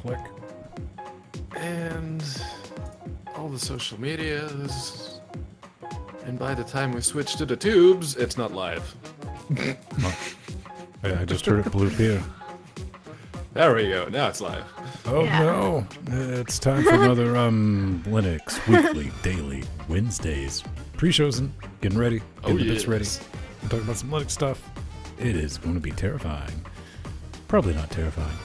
Click. And all the social medias. And by the time we switch to the tubes, it's not live. Oh. I just heard it bloop here. There we go. Now it's live. Oh no! It's time for another Linux weekly, daily, Wednesdays pre-shows and getting ready, getting the bits ready. We're talking about some Linux stuff. It is going to be terrifying. Probably not terrifying.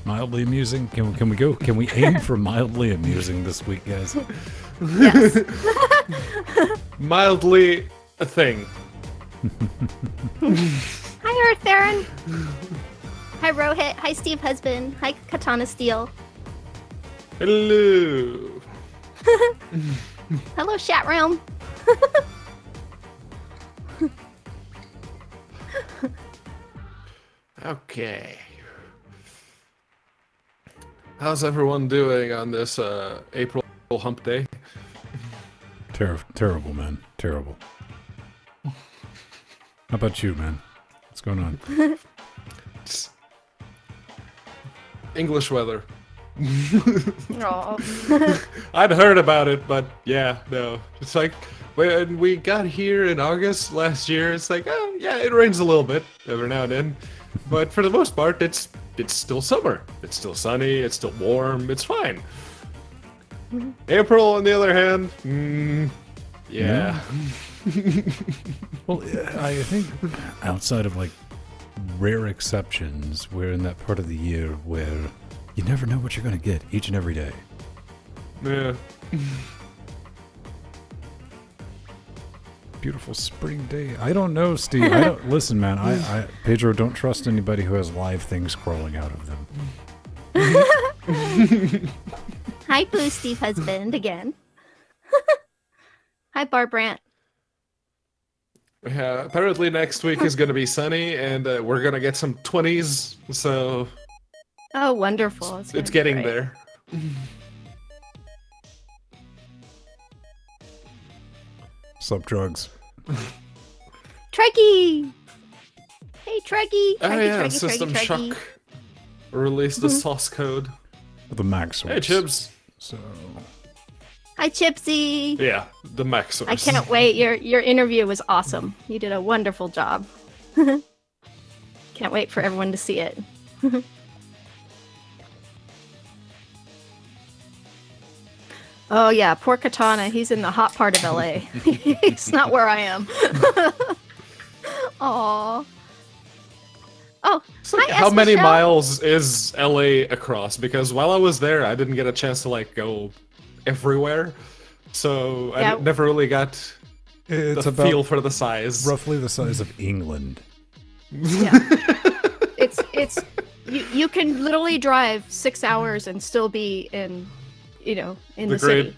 Mildly amusing. Can we go? Can we aim for mildly amusing this week, guys? Yes. Mildly a thing. Hi, Earth Aaron. Hi, Rohit. Hi, Steve Husband. Hi, Katana Steel. Hello. Hello, Chat Realm. Okay. How's everyone doing on this April hump day? Terrible, man. Terrible. How about you, man? What's going on? English weather. Aw. I'd heard about it, but yeah, no. It's like when we got here in August last year, it's like, oh yeah, it rains a little bit every now and then, but for the most part, it's still summer. It's still sunny. It's still warm. It's fine. April, on the other hand, yeah. Well, I think outside of like rare exceptions, we're in that part of the year where you never know what you're going to get each and every day. Yeah. Beautiful spring day. I don't know, Steve. I don't listen, man. I Pedro, don't trust anybody who has live things crawling out of them. Hi, Blue Steve Husband again. Hi, Barbrandt. Yeah, apparently next week is going to be sunny, and we're going to get some 20s, so... Oh, wonderful. It's getting there. Sup, drugs. Trekkie! Hey, Trekkie! Oh yeah, Trekkie, System Trekkie. Shock released the source code. The max source. Hey, Chibs. So... Hi, Chipsy! Yeah, the max source. I can't wait. Your interview was awesome. You did a wonderful job. Can't wait for everyone to see it. Oh yeah, poor Katana. He's in the hot part of LA. He's not where I am. Aww. Oh, It's like, hi, how S. many Michelle. miles is LA across? Because while I was there, I didn't get a chance to like go everywhere, so Yeah. I never really got It's the about feel for the size. roughly the size of England. Yeah. it's you can literally drive 6 hours and still be in, in The the great city.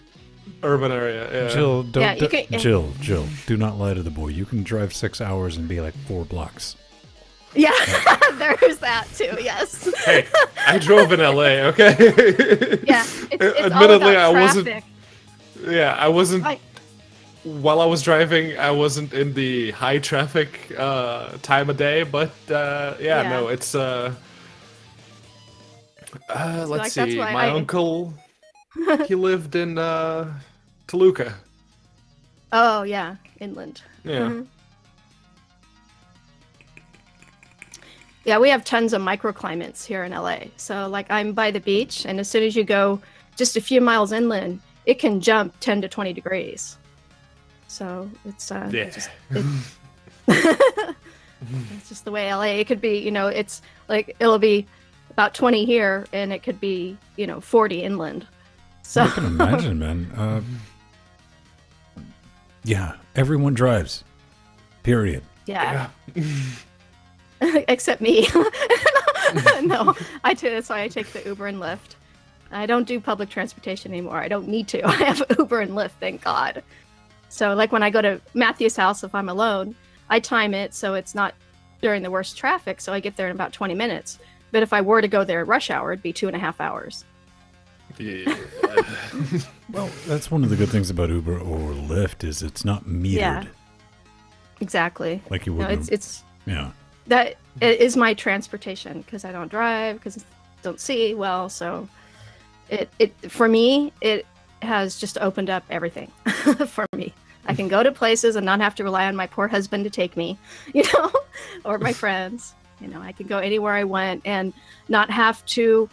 urban area. Yeah. Jill, don't, Yeah, you can- Jill, do not lie to the boy. You can drive 6 hours and be like 4 blocks. Yeah, there's that too. Yes. Hey, I drove in LA. Okay. Yeah. It's all Admittedly, about I wasn't. traffic. Yeah, I wasn't. Like- While I was driving, I wasn't in the high traffic time of day, but yeah, no, it's let's like, that's see. why My I- uncle, he lived in Toluca. Oh yeah, inland. Yeah. Mhm. Yeah, we have tons of microclimates here in LA. So like I'm by the beach, and as soon as you go just a few miles inland, it can jump 10 to 20 degrees. So it's Yeah. it's just the way LA. It could be, it's like it'll be about 20 here, and it could be, 40 inland. So I can imagine, man. Yeah, everyone drives. Period. yeah. Except me. No, that's why I take the Uber and Lyft. I don't do public transportation anymore. I don't need to. I have Uber and Lyft, thank God. So like when I go to Matthew's house, if I'm alone, I time it so it's not during the worst traffic, so I get there in about 20 minutes. But if I were to go there at rush hour, it'd be 2.5 hours. Yeah. Well, that's one of the good things about Uber or Lyft is it's not metered. Yeah. Exactly. Like you would. No, it's yeah. that it is my transportation because I don't drive, because I don't see well, so It for me, it has just opened up everything for me. I can go to places and not have to rely on my poor husband to take me, or my friends. I can go anywhere I want and not have to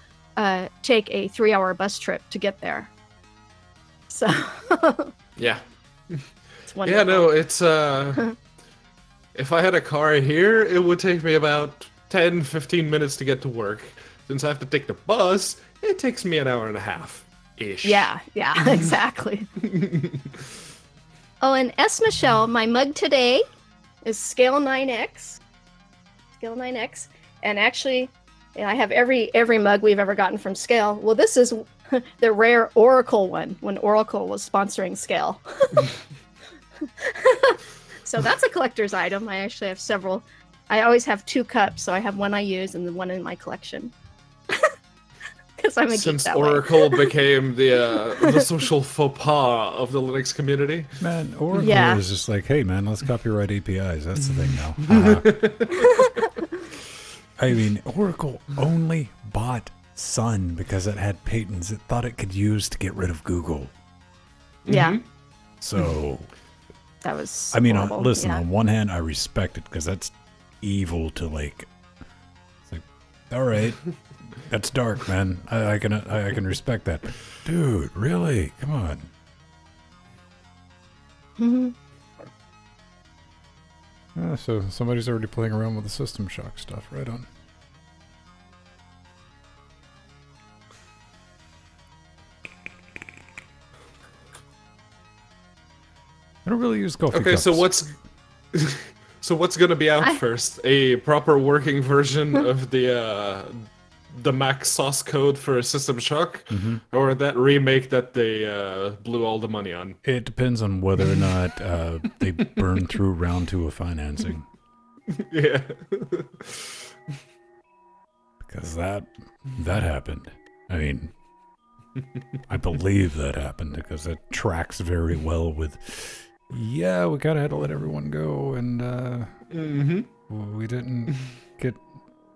take a 3-hour bus trip to get there. So yeah. It's wonderful. Yeah, no, it's if I had a car here, it would take me about 10-15 minutes to get to work. Since I have to take the bus, it takes me an hour and a half ish. Yeah, exactly. Oh, and S. Michelle, my mug today is scale 9X. Scale 9X. And actually, I have every mug we've ever gotten from Scale. Well, this is the rare Oracle one, when Oracle was sponsoring Scale. So that's a collector's item. I actually have several. I always have 2 cups, so I have one I use and the one in my collection. Because I'm a geek that Oracle became the social faux pas of the Linux community. Man, Oracle is just like, hey man, let's copyright APIs. That's the thing now. I mean, Oracle only bought Sun because it had patents it thought it could use to get rid of Google. Yeah. So that was horrible. Listen, on one hand, I respect it because that's evil to like. It's like, all right, that's dark, man. I can respect that, dude. Really, come on. So somebody's already playing around with the System Shock stuff. Right on. I don't really use coffee cups. So what's gonna be out first? A proper working version of the Mac source code for System Shock, or that remake that they blew all the money on? It depends on whether or not they burn through round 2 of financing. Yeah, because that happened. I mean, I believe that happened because it tracks very well with. Yeah, we kind of had to let everyone go, and we didn't get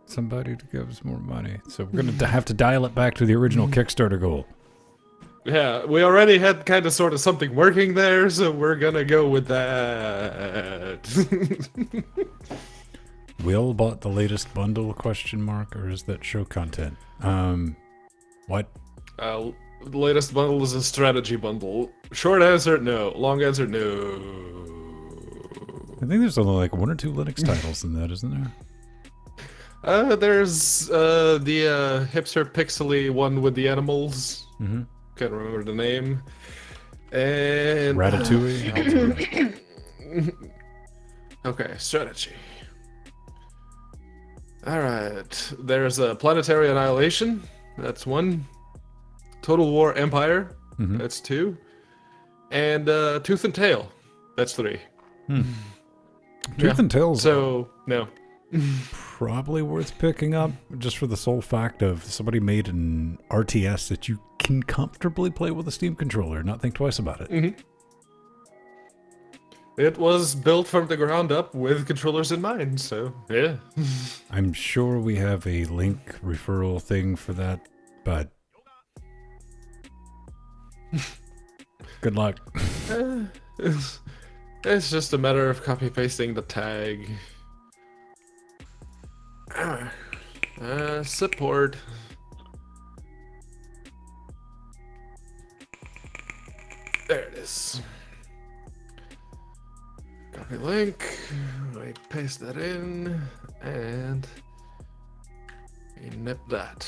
somebody to give us more money. So we're going to have to dial it back to the original Kickstarter goal. Yeah, we already had kind of sort of something working there, so we're going to go with that. Will bought the latest bundle, or is that show content? What? The latest bundle is a strategy bundle. Short answer, no. Long answer, no. I think there's only like 1 or 2 Linux titles in that, isn't there? There's the hipster pixely one with the animals. Can't remember the name. And Ratatouille. Okay, strategy. All right. There's a Planetary Annihilation. That's 1. Total War Empire. That's 2. And Tooth and Tail. That's 3. Tooth and Tail's no. Probably worth picking up just for the sole fact of somebody made an RTS that you can comfortably play with a Steam controller, not think twice about it. It was built from the ground up with controllers in mind, so yeah. I'm sure we have a link referral thing for that, but good luck. It's just a matter of copy-pasting the tag. Support. There it is. Copy link. I paste that in, and we nip that.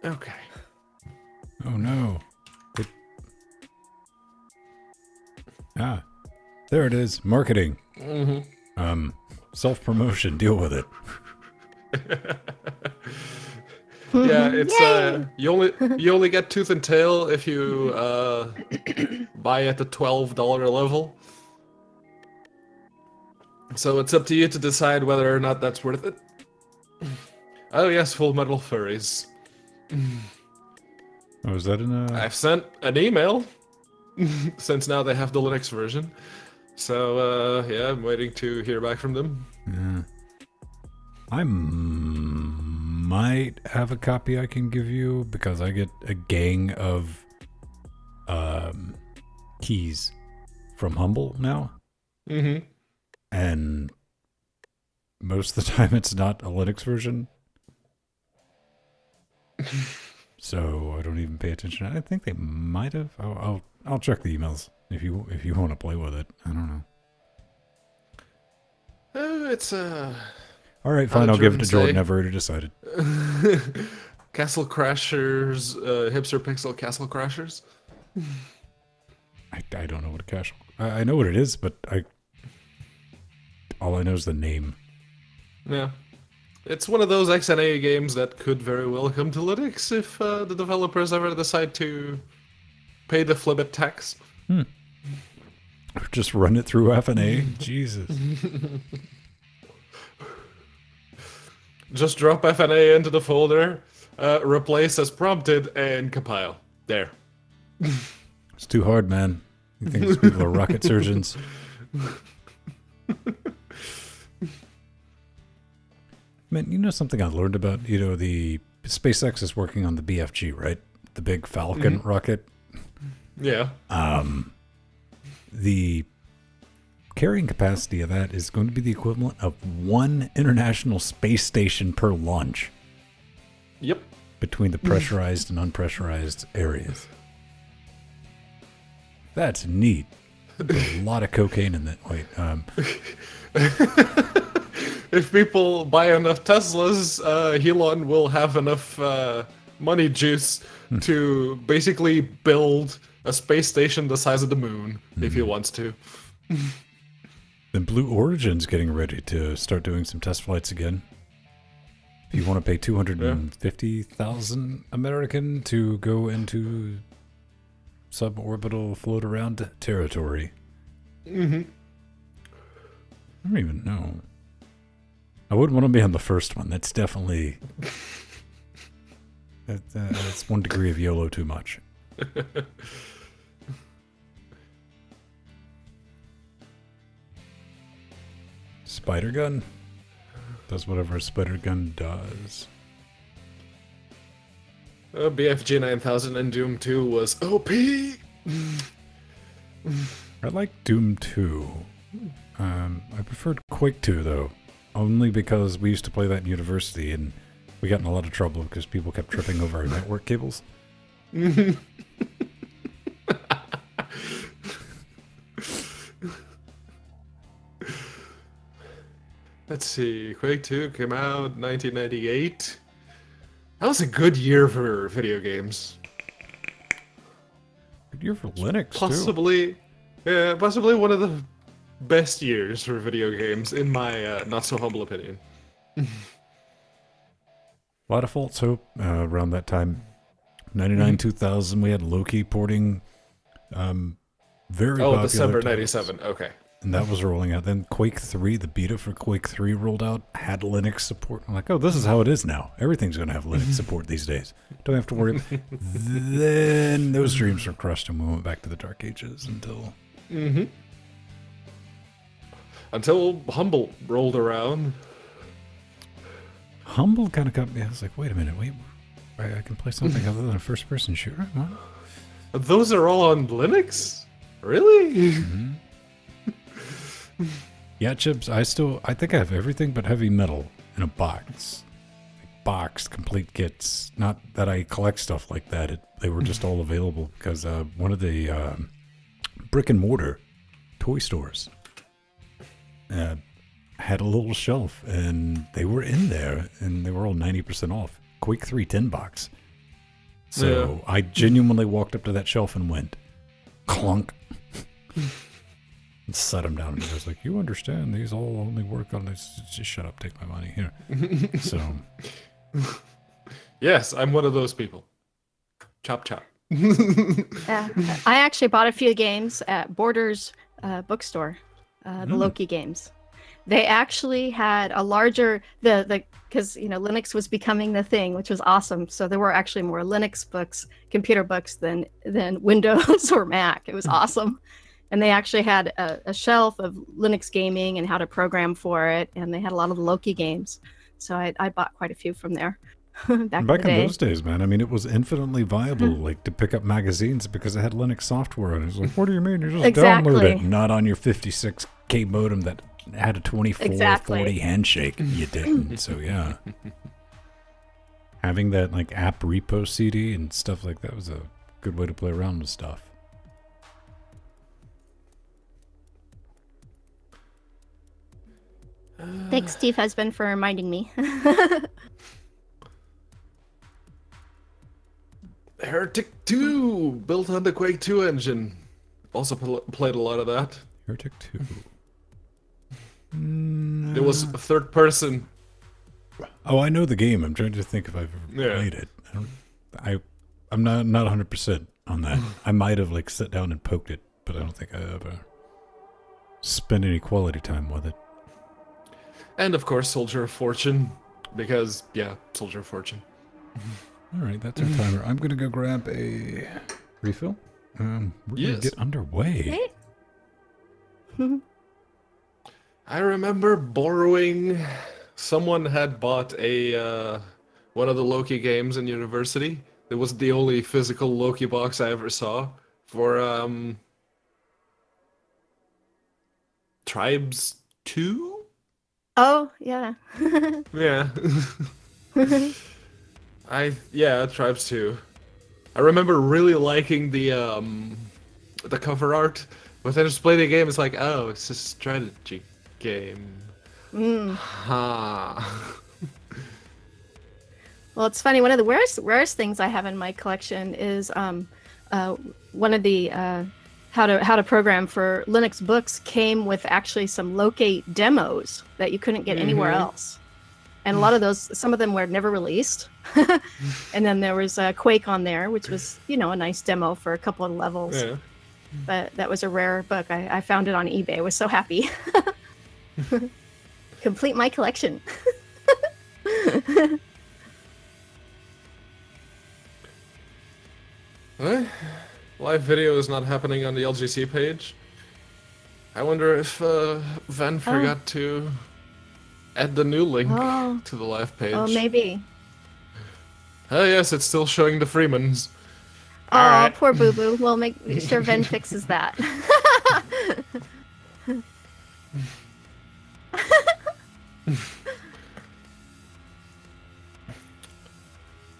Okay. Oh no. There it is. Marketing. Self-promotion. Deal with it. Yeah, it's you only get Tooth and Tail if you buy at the $12 level. So it's up to you to decide whether or not that's worth it. Oh yes, Full Metal Furries. Oh, is that in a... I've sent an email, since now they have the Linux version. So, yeah, I'm waiting to hear back from them. Yeah. I might have a copy I can give you because I get a gang of keys from Humble now. Mm-hmm. And most of the time it's not a Linux version. So I don't even pay attention. I think they might have. I'll check the emails if you want to play with it. I don't know. It's All right, fine. I'll give it to Jordan. I've already decided. Castle Crashers, hipster pixel Castle Crashers. I don't know what a castle. I know what it is, but all I know is the name. Yeah. It's one of those XNA games that could very well come to Linux if the developers ever decide to pay the Flibbit tax. Just run it through FNA. Jesus. Just drop FNA into the folder, replace as prompted, and compile. There. It's too hard, man. You think these people are rocket surgeons? Man, you know something I learned about? You know, the SpaceX is working on the BFG, right? The big Falcon rocket. Yeah. The carrying capacity of that is going to be the equivalent of one international space station per launch. Yep. Between the pressurized and unpressurized areas. That's neat. There's a lot of cocaine in that. Wait, if people buy enough Teslas, Elon will have enough money juice to basically build a space station the size of the moon if he wants to. Then Blue Origin's getting ready to start doing some test flights again. If you want to pay 250,000 American to go into suborbital float around territory. I don't even know. I wouldn't want to be on the first one. That's definitely that's 1 degree of YOLO too much. Spider gun does whatever a spider gun does. BFG 9000 and Doom 2 was OP. I like Doom 2. I preferred Quake 2 though, only because we used to play that in university and we got in a lot of trouble because people kept tripping over our network cables. Let's see, Quake 2 came out 1998. That was a good year for video games. Good year for Linux, possibly, too. Yeah, possibly one of the best years for video games, in my not-so-humble opinion. A lot of false hope around that time. 99, 2000, we had Loki porting very popular December titles. 97, okay. And that was rolling out. Then Quake 3, the beta for Quake 3 rolled out, had Linux support. I'm like, oh, this is how it is now. Everything's going to have Linux support these days. Don't have to worry. Then those dreams were crushed and we went back to the dark ages until... Until Humble rolled around. Humble kind of got me. I was like, wait a minute, I can play something other than a first-person shooter? What? Those are all on Linux? Really? Yeah, Chips, I think I have everything but heavy metal in a box. Boxed, complete kits. Not that I collect stuff like that. They were just all available because one of the brick and mortar toy stores had a little shelf and they were in there and they were all 90% off. Quake 3 tin box. So yeah. I genuinely walked up to that shelf and went, clunk. And set him down and he was like, you understand these all only work on this. Just shut up, take my money here. So yes, I'm one of those people. Chop chop. I actually bought a few games at Borders bookstore, the Loki games. They actually had a larger because Linux was becoming the thing, which was awesome. So there were actually more Linux books, computer books than Windows or Mac. It was awesome. And they actually had a shelf of Linux gaming and how to program for it. And they had a lot of the Loki games. So I bought quite a few from there. Back in those days, man, I mean, it was infinitely viable, like, to pick up magazines because it had Linux software on it. It's like, what do you mean? You just download it, not on your 56K modem that had a 2440 handshake. You didn't, so yeah. Having that, like, app repo CD and stuff like that was a good way to play around with stuff. Thanks, Steve Husband, for reminding me. Heretic 2, built on the Quake 2 engine. Also played a lot of that. Heretic 2. It was third person. Oh, I know the game. I'm trying to think if I've ever played it. I'm not 100% on that. I might have like sat down and poked it, but I don't think I ever spent any quality time with it. And of course, Soldier of Fortune, because yeah, Soldier of Fortune. All right, that's our timer. I'm gonna go grab a refill. We're gonna get underway. I remember borrowing. Someone had bought a one of the Loki games in university. It was the only physical Loki box I ever saw for Tribes 2? Oh, yeah. Yeah. Tribes 2. I remember really liking the cover art, but then just playing the game, it's like, oh, it's a strategy game. Ha. Well, it's funny. One of the rarest things I have in my collection is one of the how to program for Linux books came with actually some locate demos that you couldn't get anywhere else, and a lot of those, some of them were never released. And then there was Quake on there, which was a nice demo for a couple of levels. Yeah. But that was a rare book. I found it on eBay. I was so happy. Complete my collection. Live video is not happening on the LGC page. I wonder if Van forgot to add the new link to the live page. Oh, maybe. Oh yes, it's still showing the Freemans. Oh, right. Poor Boo Boo. We'll make sure Ven fixes that.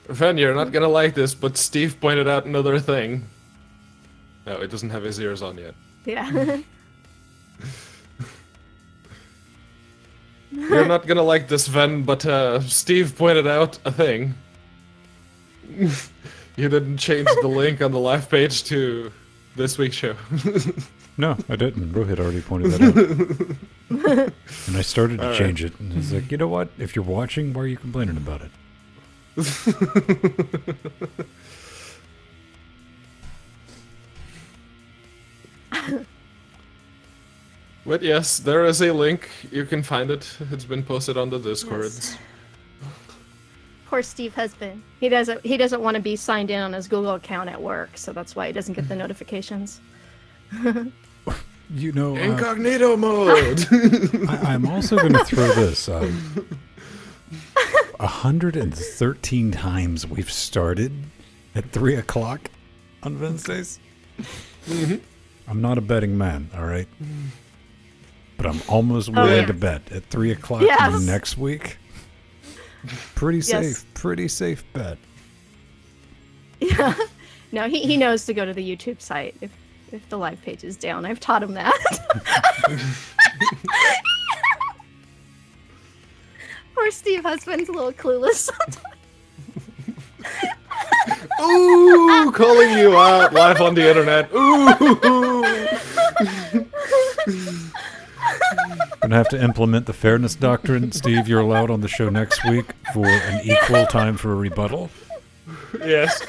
Ven, you're not gonna like this, but Steve pointed out another thing. No, it doesn't have his ears on yet. Yeah. You're not gonna like this, Ven, but Steve pointed out a thing. You didn't change the link on the live page to this week's show. No, I didn't. Rohit already pointed that out. And I started to change it, and it's like, you know what? If you're watching, why are you complaining about it? But yes, there is a link. You can find it. It's been posted on the Discord. Yes. Poor Steve Husband. He doesn't want to be signed in on his Google account at work, so that's why he doesn't get the notifications. Incognito mode. I'm also going to throw this. 113 times we've started at 3 o'clock on Wednesdays. I'm not a betting man, all right? But I'm almost willing to bet at 3 o'clock next week. Pretty safe bet. Yeah. No, he knows to go to the YouTube site if the live page is down. I've taught him that. Poor Steve Husband's a little clueless sometimes. Ooh, calling you out live on the internet. Ooh. Gonna have to implement the fairness doctrine. Steve, you're allowed on the show next week for an equal time for a rebuttal. Yes.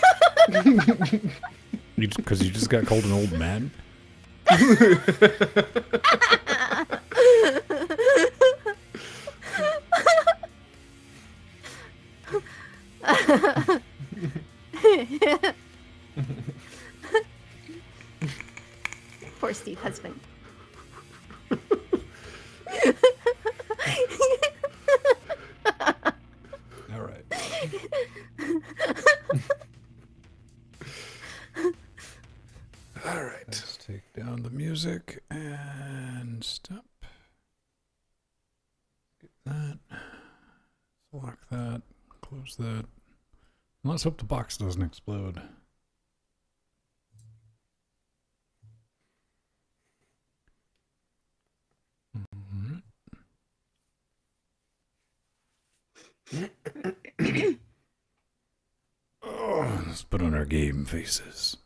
Because you just got called an old man? Poor Steve Husband. All right. All right. Let's take down the music and stop. Get that. Lock that. Close that. And let's hope the box doesn't explode. Oh, let's put on our game faces.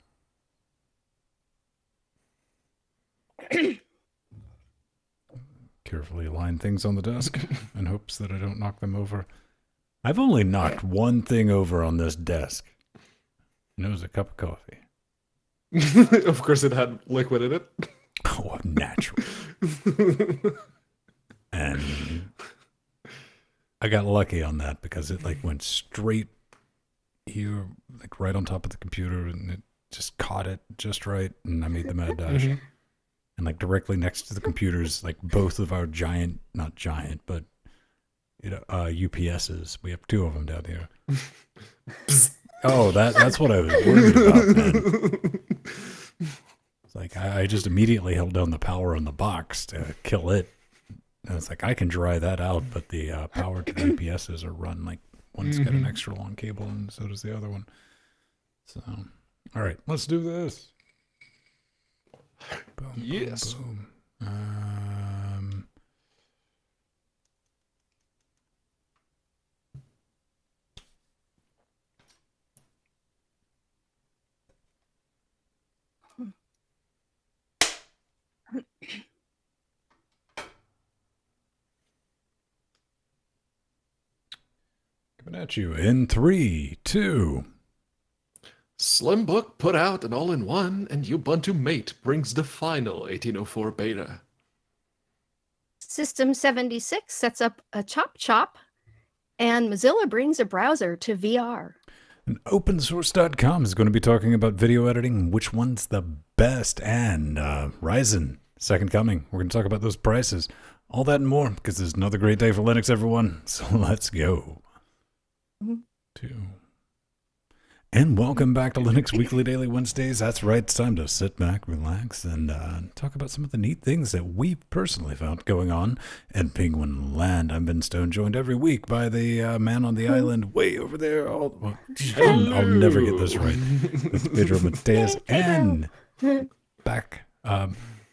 Carefully align things on the desk in hopes that I don't knock them over. I've only knocked one thing over on this desk. And it was a cup of coffee. Of course it had liquid in it. Oh, natural. And I got lucky on that because it like went straight here, like right on top of the computer, and it just caught it just right, and I made the mad dash. And like directly next to the computers, like both of our giant, not giant, but you know, UPSs. We have two of them down here. Oh, that's what I was worried about, man. It's like I just immediately held down the power on the box to kill it. And it's like I can dry that out, but the power to the UPSs are run like one's got an extra long cable, and so does the other one. So, all right, let's do this. Boom, Yes. Boom, Coming at you in 3, 2. Slimbook put out an all-in-one, and Ubuntu Mate brings the final 1804 beta. System 76 sets up a chop, and Mozilla brings a browser to VR. And OpenSource.com is going to be talking about video editing, which one's the best, and Ryzen, second coming. We're going to talk about those prices, all that and more, because there's another great day for Linux, everyone. So let's go. 2. And welcome back to Linux Weekly Daily Wednesdays. That's right, it's time to sit back, relax, and talk about some of the neat things that we've personally found going on in Penguin Land. I'm Ben Stone, joined every week by the man on the island way over there. I'll never get this right. It's Pedro Mateus, and back,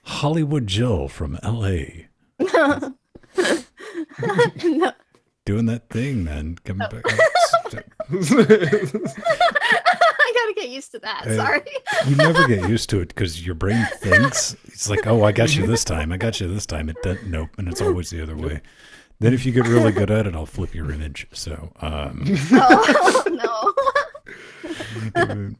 Hollywood Jill from L.A. No. Doing that thing, man. Coming back. I gotta get used to that. Sorry. You never get used to it because your brain thinks it's like, oh, I got you this time. I got you this time. It doesn't. Nope, and it's always the other way. Then if you get really good at it, I'll flip your image. So, Oh, no.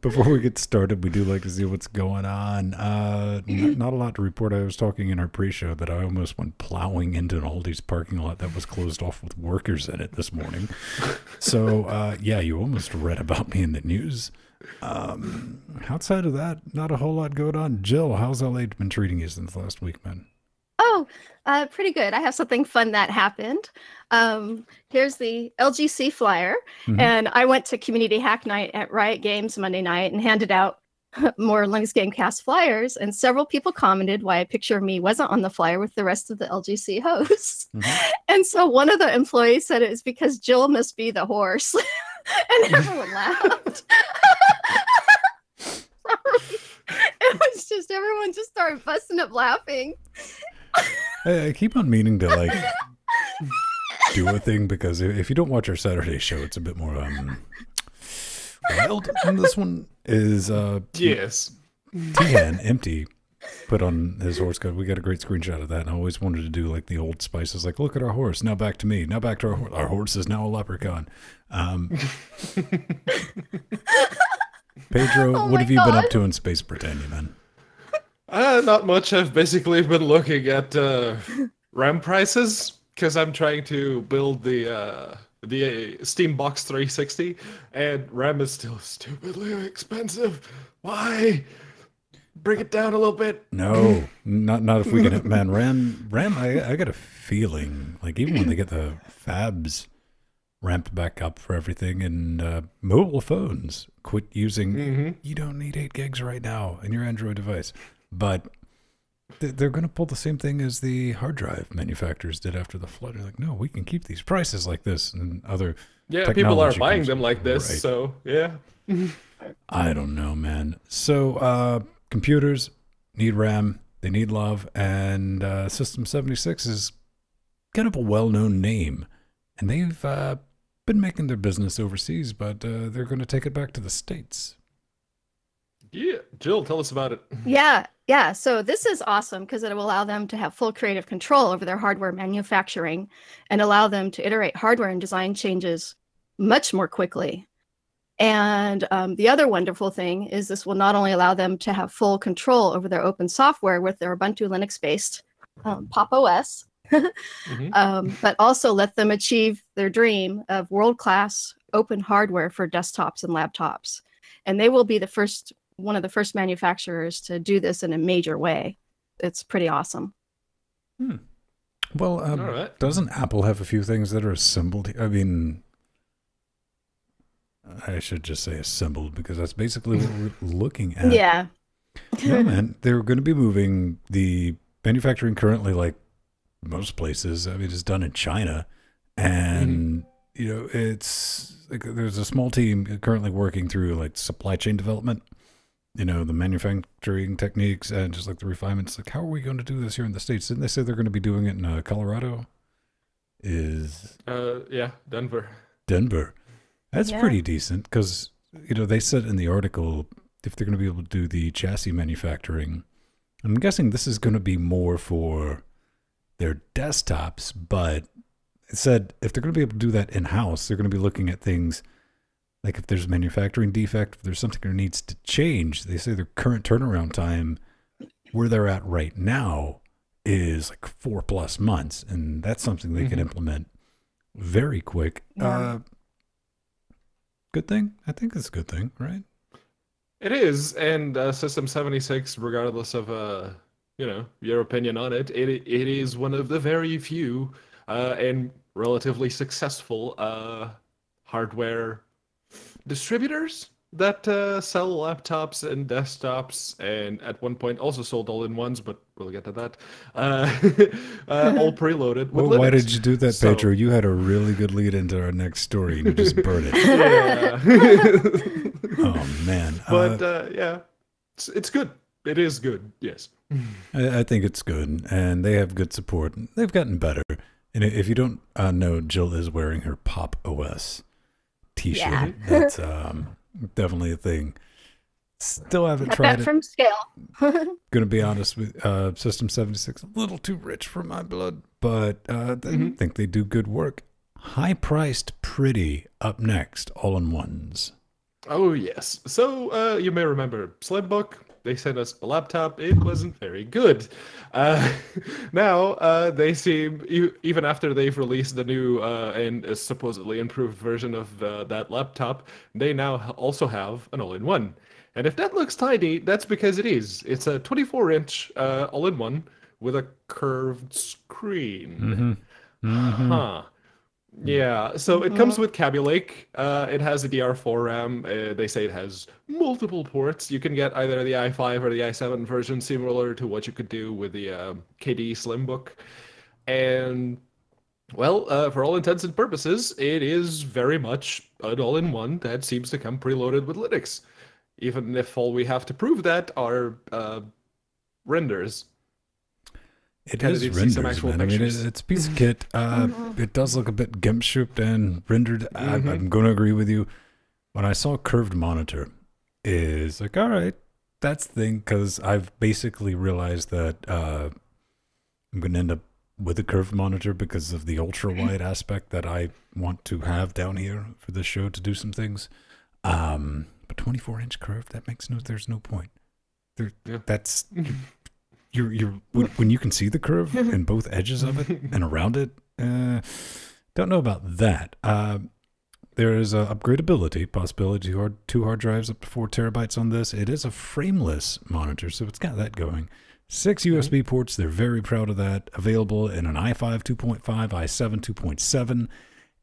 before we get started, we do like to see what's going on. Not a lot to report. I was talking in our pre-show that I almost went plowing into an Aldi's parking lot that was closed off with workers in it this morning. So, yeah, you almost read about me in the news. Outside of that, not a whole lot going on. Jill, how's LA been treating you since last week, man? Oh, pretty good. I have something fun that happened. Here's the LGC flyer. And I went to Community Hack Night at Riot Games Monday night and handed out more Linux Gamecast flyers. And several people commented why a picture of me wasn't on the flyer with the rest of the LGC hosts. And so one of the employees said it was because Jill must be the horse. And everyone laughed. Sorry. It was just, everyone just started busting up laughing. I keep on meaning to like do a thing because if you don't watch our Saturday show, it's a bit more wild. And this one is Yes. Tian Empty put on his horse coat. We got a great screenshot of that. And I always wanted to do like the Old Spices, like look at our horse. Now back to me. Now back to our horse. Our horse is now a leprechaun. Pedro, Oh what my have you been up God. to in Space Britannia, man? Not much. I've basically been looking at RAM prices because I'm trying to build the Steam Box 360, and RAM is still stupidly expensive. Why? Bring it down a little bit. No, not if we can. Man, RAM. I got a feeling like even when they get the Fabs ramped back up for everything, and mobile phones quit using. You don't need 8 gigs right now in your Android device, but they're going to pull the same thing as the hard drive manufacturers did after the flood. They're like, no, we can keep these prices like this, and other people are buying them like this, right. So yeah. I don't know, man. So computers need RAM, they need love, and System 76 is kind of a well-known name, and they've been making their business overseas, but they're going to take it back to the States. Yeah, Jill, tell us about it. Yeah. So this is awesome because it will allow them to have full creative control over their hardware manufacturing and allow them to iterate hardware and design changes much more quickly. And the other wonderful thing is this will not only allow them to have full control over their open software with their Ubuntu Linux-based Pop! OS, but also let them achieve their dream of world-class open hardware for desktops and laptops. And they will be one of the first manufacturers to do this in a major way. It's pretty awesome. Well, right. Doesn't Apple have a few things that are assembled? I mean, I should just say assembled because that's basically what we're looking at. Yeah. No, man, they're going to be moving the manufacturing currently, like most places. I mean, it's done in China, and you know, it's like there's a small team currently working through like supply chain development. You know, the manufacturing techniques and just like the refinements. Like, how are we going to do this here in the States? Didn't they say they're going to be doing it in Colorado? Yeah, Denver. That's pretty decent because, you know, they said in the article if they're going to be able to do the chassis manufacturing. I'm guessing this is going to be more for their desktops, but it said if they're going to be able to do that in-house, they're going to be looking at things like if there's a manufacturing defect, if there's something that needs to change. They say their current turnaround time, where they're at right now, is like 4+ months, and that's something they can implement very quick. Yeah. Good thing? I think it's a good thing, right? It is, and System 76, regardless of you know, your opinion on it, it is one of the very few and relatively successful hardware distributors that sell laptops and desktops, and at one point also sold all-in-ones, but we'll get to that. All preloaded with Linux. Why did you do that, Pedro? You had a really good lead into our next story, and you just burned it. Yeah. Oh, man. But yeah, it's good. It is good, yes. I think it's good, and they have good support. They've gotten better. And if you don't know, Jill is wearing her Pop! OS t-shirt. Yeah. That's definitely a thing. Still haven't tried it. From scale. Gonna be honest with System 76, a little too rich for my blood, but I think they do good work. High-priced, pretty, up next, all-in-ones. Oh, yes. So you may remember Slimbook. They sent us a laptop. It wasn't very good. Now they seem, even after they've released the new and supposedly improved version of that laptop, they now also have an all-in-one. And if that looks tiny, that's because it is. It's a 24-inch all-in-one with a curved screen. Huh. Yeah, so it comes with Kaby Lake. It has a DR4 RAM. They say it has multiple ports. You can get either the i5 or the i7 version, similar to what you could do with the KD Slimbook. And, well, for all intents and purposes, it is very much an all-in-one that seems to come preloaded with Linux. Even if all we have to prove that are renders. It is renders, man. I mean, it's a piece of kit. It does look a bit GIMP-shaped and rendered. I'm going to agree with you. When I saw curved monitor, is like, all right, that's the thing, because I've basically realized that I'm going to end up with a curved monitor because of the ultra-wide aspect that I want to have down here for this show to do some things. But 24-inch curved, that makes there's no point. That's... when you can see the curve in both edges of it and around it, don't know about that. There is a upgradability possibility, two hard drives up to 4 terabytes on this. It is a frameless monitor, so it's got that going. 6 USB ports, they're very proud of that. Available in an i5 2.5, i7 2.7,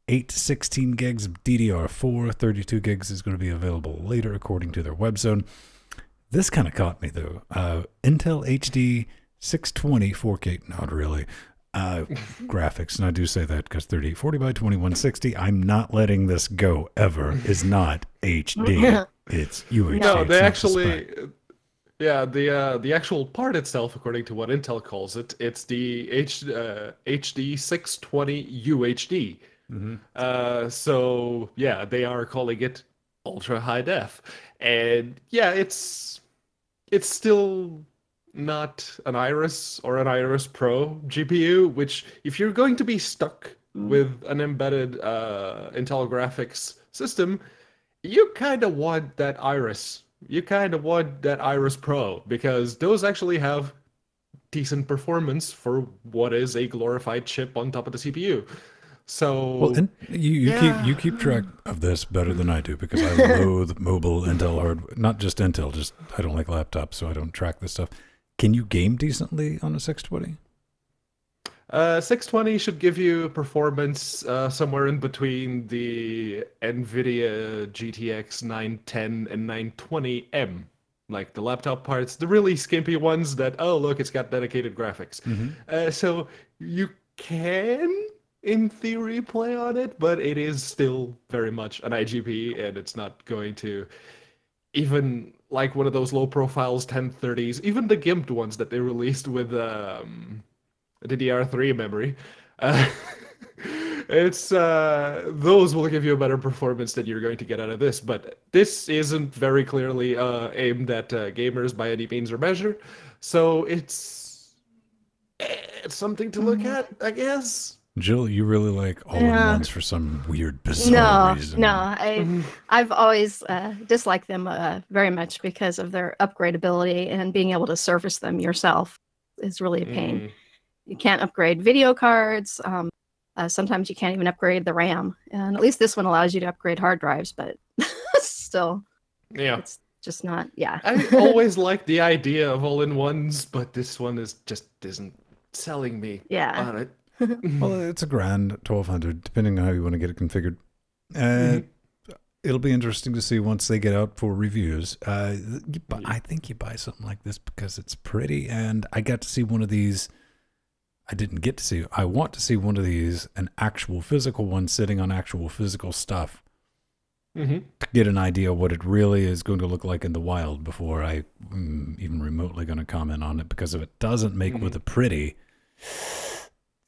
8 to 16 gigs of DDR4, 32 gigs is going to be available later according to their web zone. This kind of caught me though. Intel HD 620 4K, not really. Graphics, and I do say that because 3840 by 2160, I'm not letting this go ever, is not HD. It's UHD. No, they it's actually, yeah, the actual part itself, according to what Intel calls it, it's the HD 620 UHD. So yeah, they are calling it ultra high def, and yeah, it's still not an Iris or an Iris Pro GPU, which if you're going to be stuck with an embedded Intel graphics system, you kind of want that Iris. You kind of want that Iris Pro, because those actually have decent performance for what is a glorified chip on top of the CPU. So well, and you keep track of this better than I do, because I loathe mobile Intel hardware. Not just Intel, just I don't like laptops, so I don't track this stuff. Can you game decently on a 620? 620 should give you performance somewhere in between the NVIDIA GTX 910 and 920M. Like the laptop parts, the really skimpy ones that, oh, look, it's got dedicated graphics. So you can, in theory, play on it, but it is still very much an IGP, and it's not going to even like one of those low profiles 1030s, even the gimped ones that they released with DDR3 memory. It's those will give you a better performance than you're going to get out of this, but this isn't very clearly aimed at gamers by any means or measure, so it's something to look at, I guess. Jill, you really like all-in-ones for some weird, bizarre reason. No, I've always disliked them very much because of their upgradability, and being able to service them yourself is really a pain. You can't upgrade video cards. Sometimes you can't even upgrade the RAM, and at least this one allows you to upgrade hard drives, but still, yeah, it's just not. Yeah, I always liked the idea of all-in-ones, but this one isn't selling me on it. Well, it's a grand 1200, depending on how you want to get it configured. It'll be interesting to see once they get out for reviews. I think you buy something like this because it's pretty, and I got to see one of these. I didn't get to see. I want to see one of these, an actual physical one sitting on actual physical stuff, to get an idea of what it really is going to look like in the wild before I even remotely going to comment on it. Because if it doesn't make with a pretty,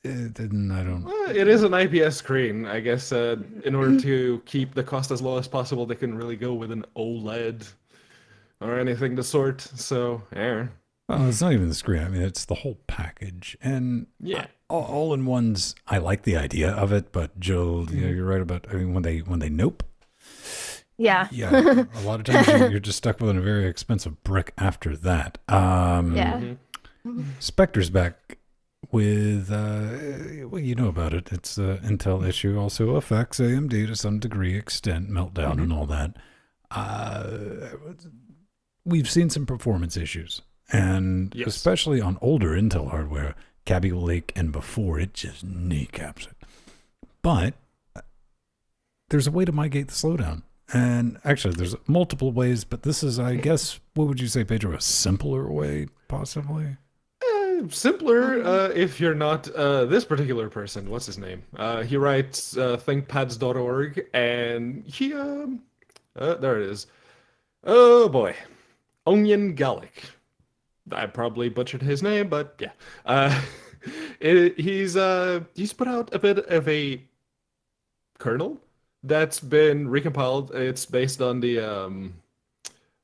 then I don't. It is an IPS screen, I guess. In order to keep the cost as low as possible, they couldn't really go with an OLED or anything of the sort. So, yeah. Well, it's not even the screen. I mean, it's the whole package. And yeah, all-in-ones, I like the idea of it, but Jill, you're right about, I mean, when they nope. Yeah. Yeah. A lot of times you're just stuck with a very expensive brick after that. Spectre's back with, well, you know about it. It's an Intel issue. Also affects AMD to some degree, extent, meltdown and all that. We've seen some performance issues. And especially on older Intel hardware, Kaby Lake and before, it just kneecaps it. But there's a way to mitigate the slowdown. And actually, there's multiple ways, but this is, I guess, what would you say, Pedro, a simpler way, possibly? Simpler if you're not this particular person. What's his name? He writes thinkpads.org, and he, there it is. Oh boy. Onion Gallic. I probably butchered his name, but yeah. He's put out a bit of a kernel that's been recompiled. It's based on the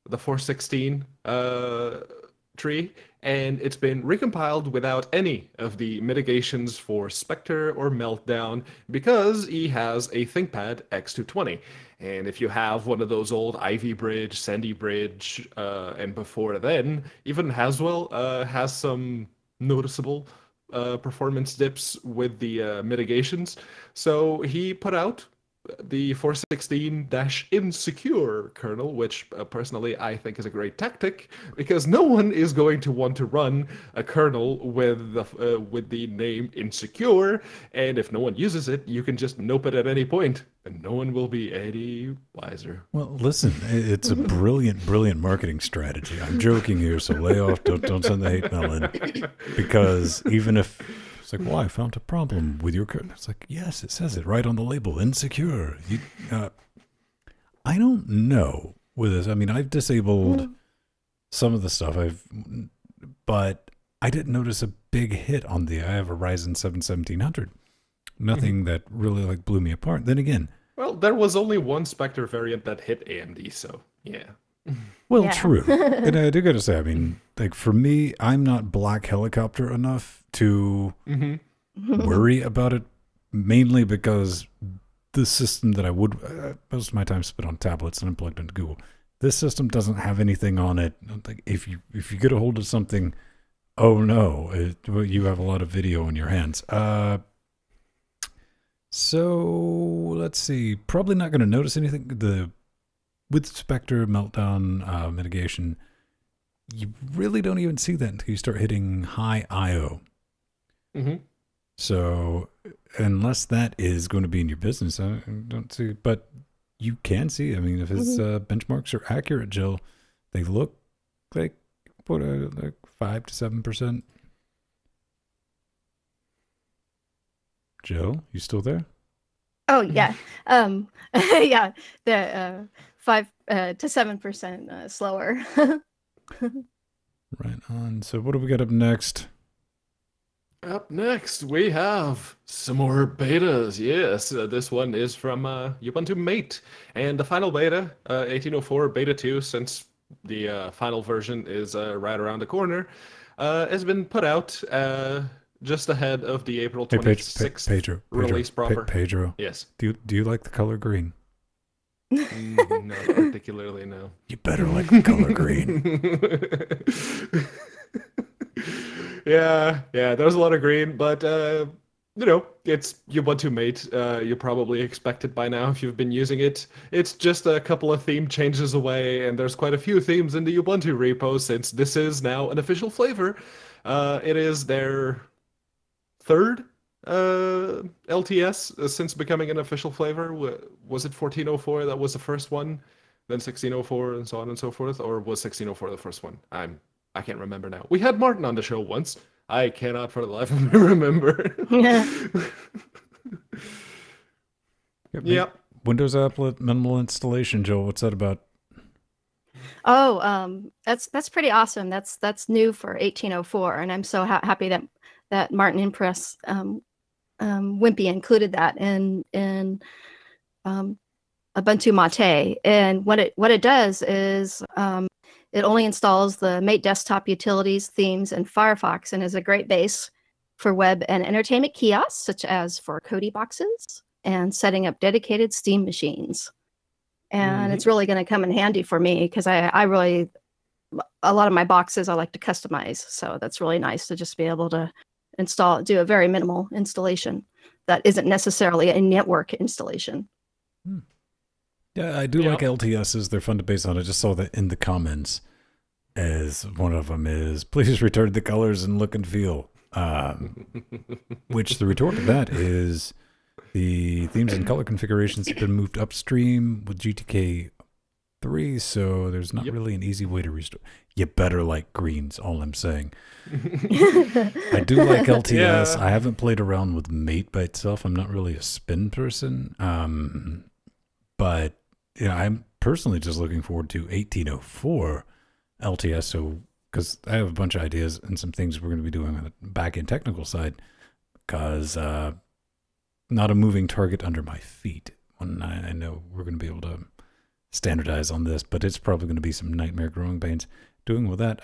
416 tree, and it's been recompiled without any of the mitigations for Spectre or Meltdown, because he has a ThinkPad X220. And if you have one of those old Ivy Bridge, Sandy Bridge, and before then, even Haswell has some noticeable performance dips with the mitigations. So he put out the 416-insecure kernel, which personally I think is a great tactic because no one is going to want to run a kernel with the name insecure, and if no one uses it, you can just nope it at any point, and no one will be any wiser. Well, listen, it's a brilliant, brilliant marketing strategy. I'm joking here, so lay off. Don't send the hate mail in, because even if it's like, well, I found a problem with your kernel. It's like, yes, it says it right on the label, insecure. I don't know with this. I mean, I've disabled some of the stuff but I didn't notice a big hit on I have a Ryzen 7 1700. Nothing that really like blew me apart. Then again, well, there was only one Spectre variant that hit AMD, so yeah. Well, true. And I do gotta say, I mean, like for me, I'm not Black Helicopter enough to worry about it, mainly because the system that I would most of my time spent on tablets and I'm plugged into Google. This system doesn't have anything on it. Like if you get a hold of something, oh no, you have a lot of video in your hands. So let's see. Probably not going to notice anything. With Spectre meltdown mitigation, you really don't even see that until you start hitting high IO. So unless that is going to be in your business, I don't see. But you can see. I mean, if his benchmarks are accurate, Jill, they look like like 5 to 7%. Jill, you still there? Oh yeah, yeah. The 5 to 7% slower. Right on. So what do we got up next? Up next, we have some more betas. Yes, this one is from Ubuntu Mate, and the final beta, 1804 Beta 2, since the final version is right around the corner, has been put out just ahead of the April 26th Pedro, release proper. Pedro. Yes. Do you like the color green? Not particularly, no. You better like the color green. Yeah, there's a lot of green, but it's Ubuntu Mate. You probably expect it by now if you've been using it. It's just a couple of theme changes away, and there's quite a few themes in the Ubuntu repo since this is now an official flavor. It is their third LTS since becoming an official flavor. Was it 1404 that was the first one, then 1604 and so on and so forth, or was 1604 the first one? I can't remember now. We had Martin on the show once. I cannot for the life of me remember. Yeah. Yep. Windows applet minimal installation, Joel. What's that about? Oh, that's pretty awesome. That's new for 1804, and I'm so happy that Martin Impress Wimpy included that in Ubuntu Mate. And what it does is it only installs the Mate desktop utilities, themes, and Firefox, and is a great base for web and entertainment kiosks, such as for Kodi boxes and setting up dedicated Steam machines. And it's really going to come in handy for me because I really, a lot of my boxes I like to customize. So that's really nice to just be able to do a very minimal installation that isn't necessarily a network installation. Yeah, I do like LTSs. They're fun to base on. I just saw that in the comments as one of them is, please return the colors and look and feel. Which the retort to that is the themes and color configurations have been moved upstream with GTK 3, so there's not really an easy way to restore. You better like greens, all I'm saying. I do like LTS. I haven't played around with Mate by itself. I'm not really a spin person. But yeah, I'm personally just looking forward to 1804 LTS. So, because I have a bunch of ideas and some things we're going to be doing on the back end technical side, because not a moving target under my feet. When I know we're going to be able to standardize on this, but it's probably going to be some nightmare growing pains doing with that.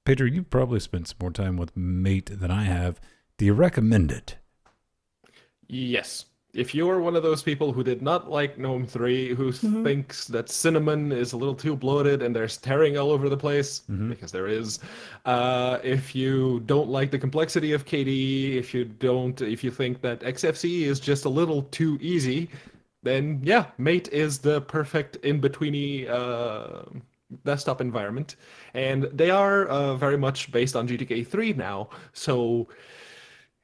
Pedro, you've probably spent some more time with Mate than I have. Do you recommend it? Yes. If you're one of those people who did not like GNOME 3, who thinks that Cinnamon is a little too bloated and there's tearing all over the place, because there is, if you don't like the complexity of KDE, if you think that XFCE is just a little too easy, then yeah, Mate is the perfect in-betweeny desktop environment. And they are very much based on GTK 3 now. So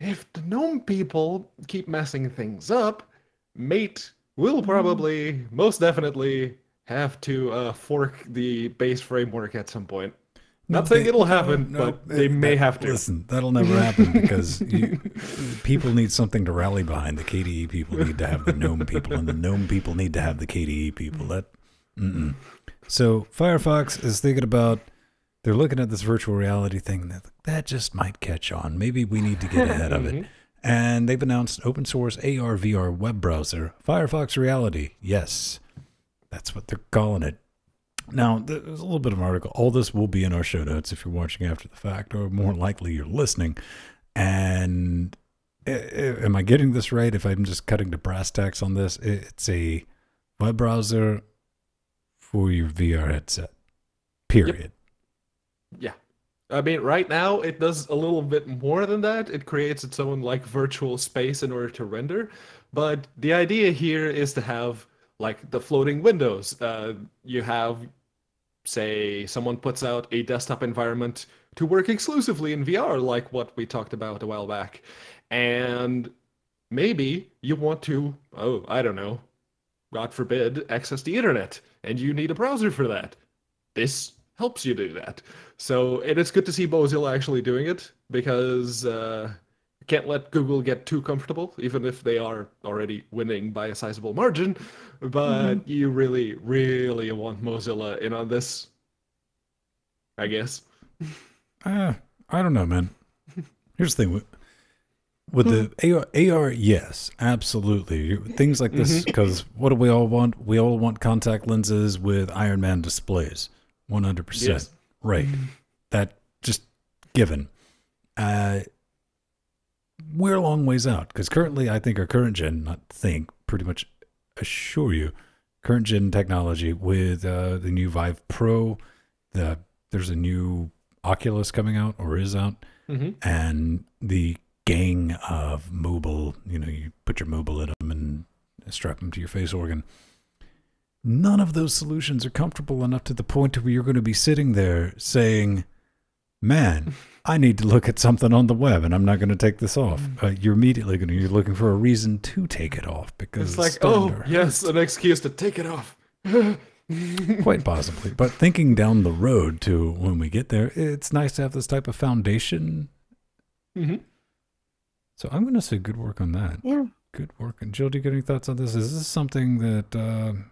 if the GNOME people keep messing things up, Mate will probably, most definitely, have to fork the base framework at some point. Not saying it'll happen, but they may have to. Listen, that'll never happen because people need something to rally behind. The KDE people need to have the GNOME people, and the GNOME people need to have the KDE people. So Firefox is thinking about, they're looking at this virtual reality thing, and that just might catch on. Maybe we need to get ahead of it. And they've announced open source AR VR web browser, Firefox Reality. Yes, that's what they're calling it. Now, there's a little bit of an article. All this will be in our show notes if you're watching after the fact, or more likely you're listening. And am I getting this right? If I'm just cutting to brass tacks on this, it's a web browser for your VR headset, period. Yep. Yeah. I mean, right now it does a little bit more than that. It creates its own like virtual space in order to render. But the idea here is to have like the floating windows. You have, say, someone puts out a desktop environment to work exclusively in VR, like what we talked about a while back. And maybe you want to, I don't know, God forbid, access the internet, and you need a browser for that. This helps you do that. So it is good to see Mozilla actually doing it, because can't let Google get too comfortable, even if they are already winning by a sizable margin. But you really, really want Mozilla in on this, I guess. I don't know, man. Here's the thing. With the AR, yes, absolutely. Things like this, because what do we all want? We all want contact lenses with Iron Man displays. 100%. Yes. Right. That just given. We're a long ways out, because currently I think our current gen, pretty much assure you, current gen technology with the new Vive Pro, there's a new Oculus coming out, or is out, and the gang of mobile, you put your mobile in them and strap them to your face organ. None of those solutions are comfortable enough to the point where you're going to be sitting there saying, man, I need to look at something on the web, and I'm not going to take this off. You're immediately you're looking for a reason to take it off, because it's like, yes, an excuse to take it off. Quite possibly. But thinking down the road to when we get there, it's nice to have this type of foundation. So I'm going to say good work on that. Yeah. Good work. And Jill, do you get any thoughts on this? Is this something that...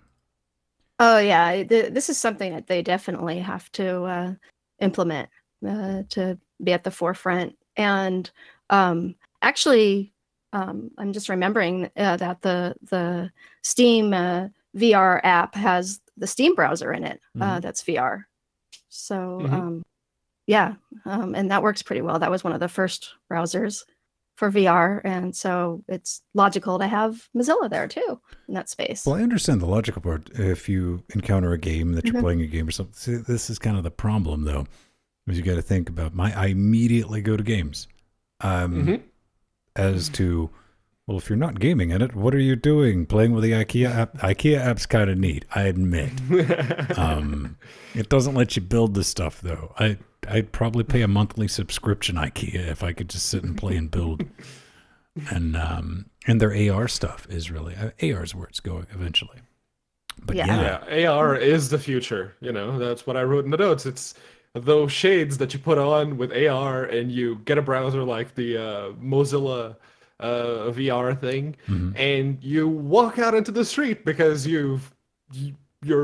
Oh, yeah. This is something that they definitely have to implement to be at the forefront. And actually, I'm just remembering that the Steam VR app has the Steam browser in it that's VR. So, yeah, and that works pretty well. That was one of the first browsers for VR, and so it's logical to have Mozilla there too in that space. Well, I understand the logical part. If you encounter a game that you're playing a game or something, see, this is kind of the problem, though, is you got to think about I immediately go to games, as to, well, if you're not gaming in it, what are you doing? Playing with the IKEA app? IKEA app's kind of neat, I admit. It doesn't let you build this stuff, though. I'd probably pay a monthly subscription IKEA if I could just sit and play and build. And their AR stuff is really AR is where it's going eventually. But yeah, AR is the future. That's what I wrote in the notes. It's those shades that you put on with AR, and you get a browser like the Mozilla VR thing, and you walk out into the street because you're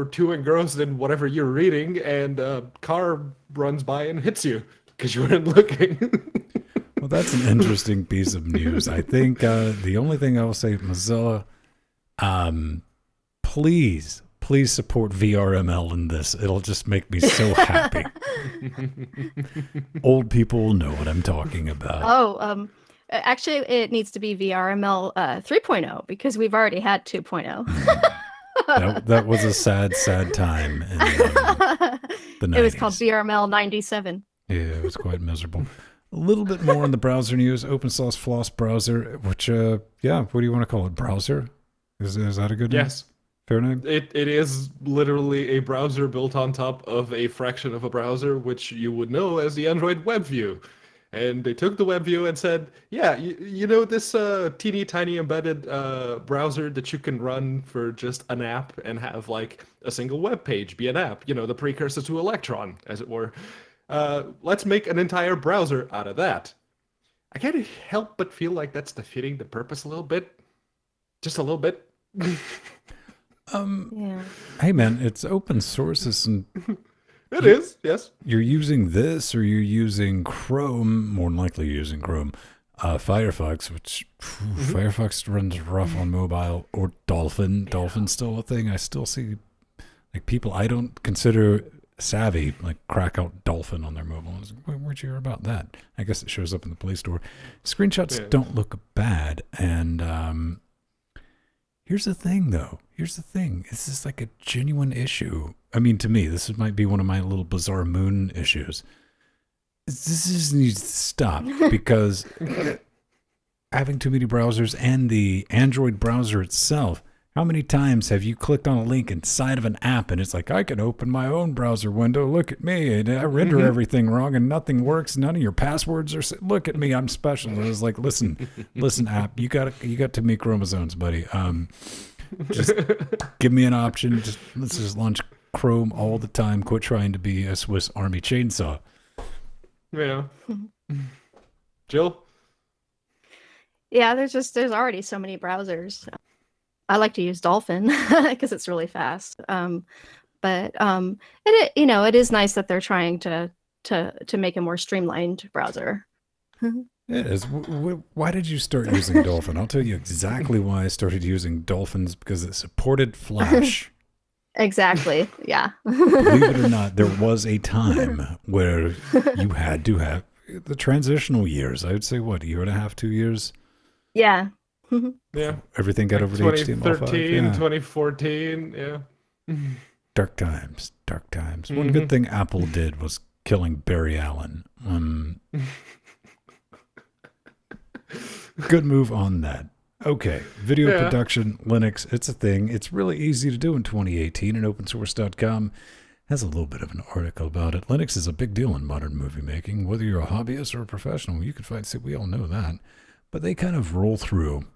too engrossed in whatever you're reading, and a car runs by and hits you because you weren't looking. Well, that's an interesting piece of news. I think the only thing I will say, Mozilla, please support VRML in this. It'll just make me so happy. Old people know what I'm talking about. Actually, it needs to be VRML 3.0, because we've already had 2.0. That was a sad time in the 90s. It was called VRML 97. Yeah, it was quite miserable. A little bit more in the browser news. Open source Floss browser, which, what do you want to call it? Browser? Is that a good name? Yes. Fair name? It is literally a browser built on top of a fraction of a browser, which you would know as the Android web view. And they took the web view and said, yeah, you know this teeny tiny embedded browser that you can run for just an app and have like a single web page be an app, you know, the precursor to Electron, as it were. Let's make an entire browser out of that. I can't help but feel like that's defeating the purpose a little bit. Just a little bit. Yeah. Hey man, it's open source. And It is, yes. you're using this, or you're using Chrome. More than likely, you're using Chrome. Firefox, which Firefox runs rough on mobile, or Dolphin. Dolphin's still a thing. I still see like people I don't consider savvy like crack out Dolphin on their mobile. I was like, where'd you hear about that? I guess it shows up in the Play Store. Screenshots don't look bad, and here's the thing, though. Here's the thing. This is like a genuine issue. I mean, to me, this might be one of my little bizarre moon issues. This just needs to stop because having too many browsers and the Android browser itself, how many times have you clicked on a link inside of an app and it's like, I can open my own browser window. Look at me. And I render everything wrong and nothing works. None of your passwords are. Look at me. I'm special. And it's like, listen, app. You got too many chromosomes, buddy. Just give me an option. Let's just launch Chrome all the time. Quit trying to be a Swiss Army chainsaw. Yeah. Jill? Yeah, there's already so many browsers. I like to use Dolphin because it's really fast. But it is nice that they're trying to make a more streamlined browser. It is. Why did you start using Dolphin? I'll tell you exactly why I started using Dolphins, because it supported Flash. Exactly. Yeah. Believe it or not, there was a time where you had to have the transitional years. I would say, what, a year and a half, 2 years? Yeah. Yeah. Everything got over to HTML5. 2013, Yeah. 2014, yeah. Dark times, dark times. One good thing Apple did was killing Barry Allen. Good move on that. Okay, video production, Linux, it's a thing. It's really easy to do in 2018, and opensource.com has a little bit of an article about it. Linux is a big deal in modern movie making. Whether you're a hobbyist or a professional, you can find, we all know that. But they kind of roll through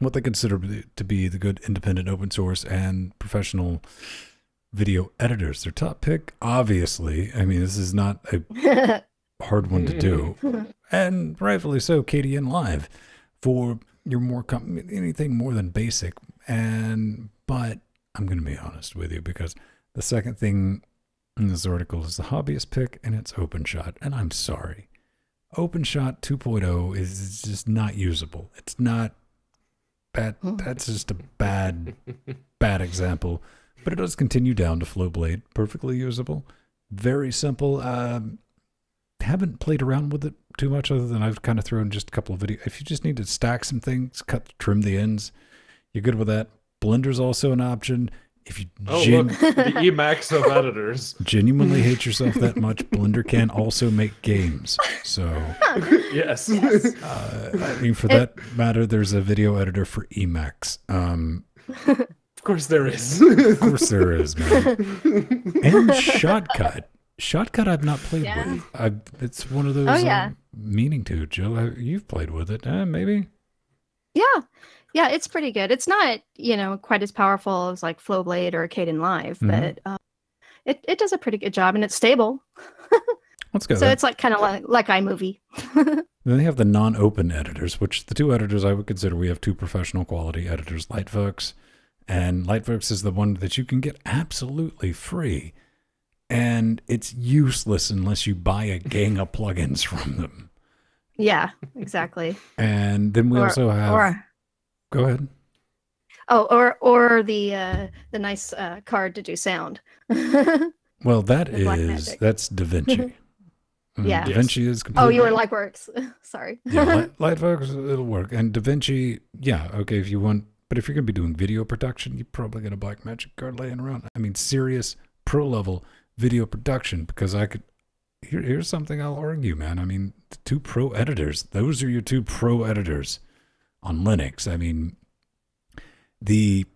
what they consider to be the good independent open source and professional video editors. Their top pick, obviously, I mean, this is not a hard one to do, and rightfully so, KDN Live for your more anything more than basic. But I'm going to be honest with you, because the second thing in this article is the hobbyist pick, and it's OpenShot, and I'm sorry. OpenShot 2.0 is just not usable. It's not bad. That's just a bad example. But it does continue down to Flowblade. Perfectly usable. Very simple. Haven't played around with it too much, other than I've kind of thrown just a couple of videos. If you just need to stack some things, trim the ends, you're good with that. Blender's also an option. If you look, the Emacs of editors. Genuinely hate yourself that much, Blender can also make games. So yes. I mean, for that matter, there's a video editor for Emacs. Of course there is. Of course there is, man. And Shotcut. Shotcut I've not played with. It's one of those meaning to. Jill, you've played with it, maybe? Yeah, it's pretty good. It's not, quite as powerful as like Flowblade or Kdenlive, Live, but it does a pretty good job, and it's stable. Let's go. So it's like kind of like iMovie. Then they have the non-open editors, which the two editors I would consider, we have two professional quality editors, Lightworks, and Lightworks is the one that you can get absolutely free, and it's useless unless you buy a gang of plugins from them. Yeah, exactly. And then we also have. Go ahead. Oh, or the nice card to do sound. Well, that's DaVinci. Yeah. DaVinci is completely... Oh, you were Lightworks. Sorry. Yeah, Lightworks, it'll work. And DaVinci, yeah, okay, if you want, but if you're going to be doing video production, you're probably going to buy a Blackmagic card laying around. I mean, serious pro-level video production, because I could... Here's something I'll argue, man. I mean, the two pro editors, those are your two pro editors on Linux. I mean, the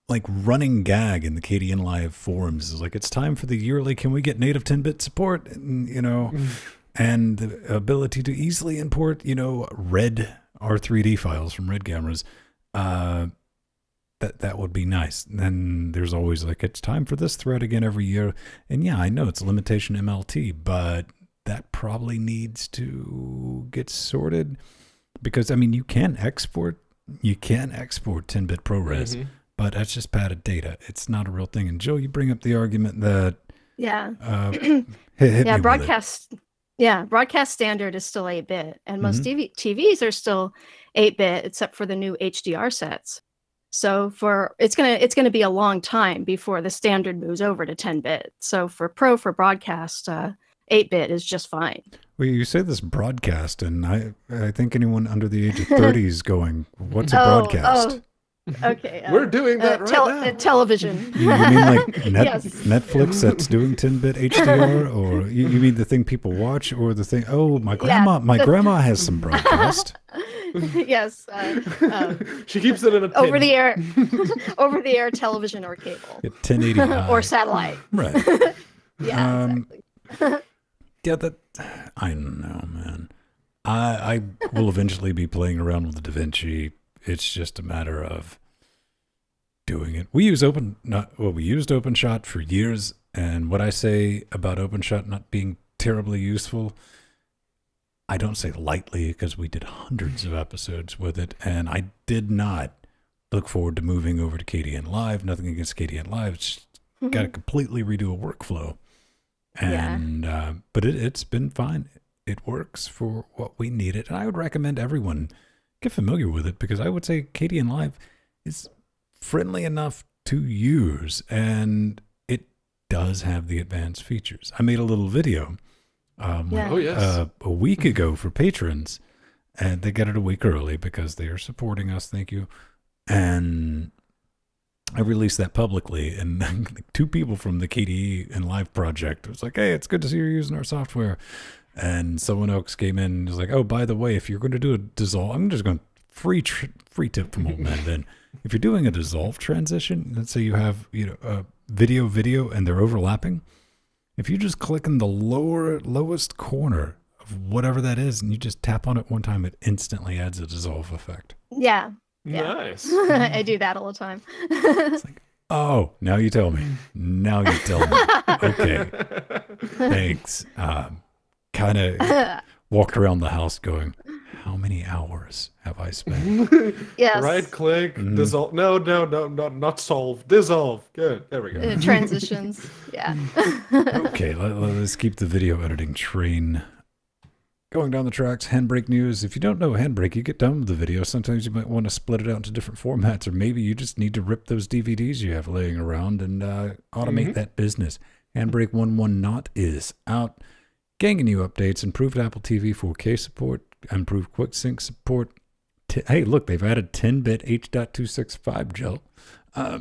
like running gag in the KDN Live forums is like, it's time for the yearly, can we get native 10-bit support? And, you know, and the ability to easily import, you know, red R3D files from red cameras. That would be nice. And then there's always like, it's time for this thread again every year. And yeah, I know it's a limitation MLT, but that probably needs to get sorted, because I mean, you can export 10-bit ProRes. But that's just padded data. It's not a real thing. And Jill, you bring up the argument that hit me broadcast standard is still 8-bit, and most TVs are still 8-bit, except for the new HDR sets. So it's gonna be a long time before the standard moves over to 10-bit. So for broadcast, 8-bit is just fine. Well, you say this broadcast, and I think anyone under the age of 30 is going, "What's a broadcast?" Oh. Okay, we're doing that right now. Television. You mean like Netflix that's doing 10-bit HDR, or you mean the thing people watch, or the thing? Oh, my grandma has some broadcast. Yes. She keeps it in a over the air television or cable. 1080 or satellite. Right. Yeah. Exactly. Yeah, I don't know, man. I will eventually be playing around with the DaVinci. It's just a matter of doing it. We used OpenShot for years, and what I say about OpenShot not being terribly useful, I don't say lightly, because we did hundreds of episodes with it, and I did not look forward to moving over to KDN Live. Nothing against KDN Live. It's just got to completely redo a workflow. And but it's been fine. It works for what we needed, and I would recommend everyone get familiar with it, because I would say KDN Live is friendly enough to use, and it does have the advanced features. I made a little video a week ago for patrons, and they got it a week early because they are supporting us. Thank you. And I released that publicly, and 2 people from the KDE and Live project was like, "Hey, it's good to see you're using our software." And someone else came in and was like, "Oh, by the way, if you're going to do a dissolve," I'm just going to free tip from old man. Then, if you're doing a dissolve transition, let's say you have video, and they're overlapping. If you just click in the lowest corner of whatever that is, and you just tap on it one time, it instantly adds a dissolve effect. Yeah. Nice. I do that all the time. It's like, oh, now you tell me. Now you tell me. Okay. Thanks. Kind of walked around the house going, how many hours have I spent? Yes. Right click, dissolve. No, not solve. Dissolve. Good. There we go. Transitions. Yeah. Okay, let's keep the video editing train going down the tracks. Handbrake news. If you don't know Handbrake, you get done with the video. Sometimes you might want to split it out into different formats, or maybe you just need to rip those DVDs you have laying around and automate that business. Handbrake 1.1 Not is out. Gang new updates, improved Apple TV 4K support, improved QuickSync support. Hey, look, they've added 10-bit H.265 gel.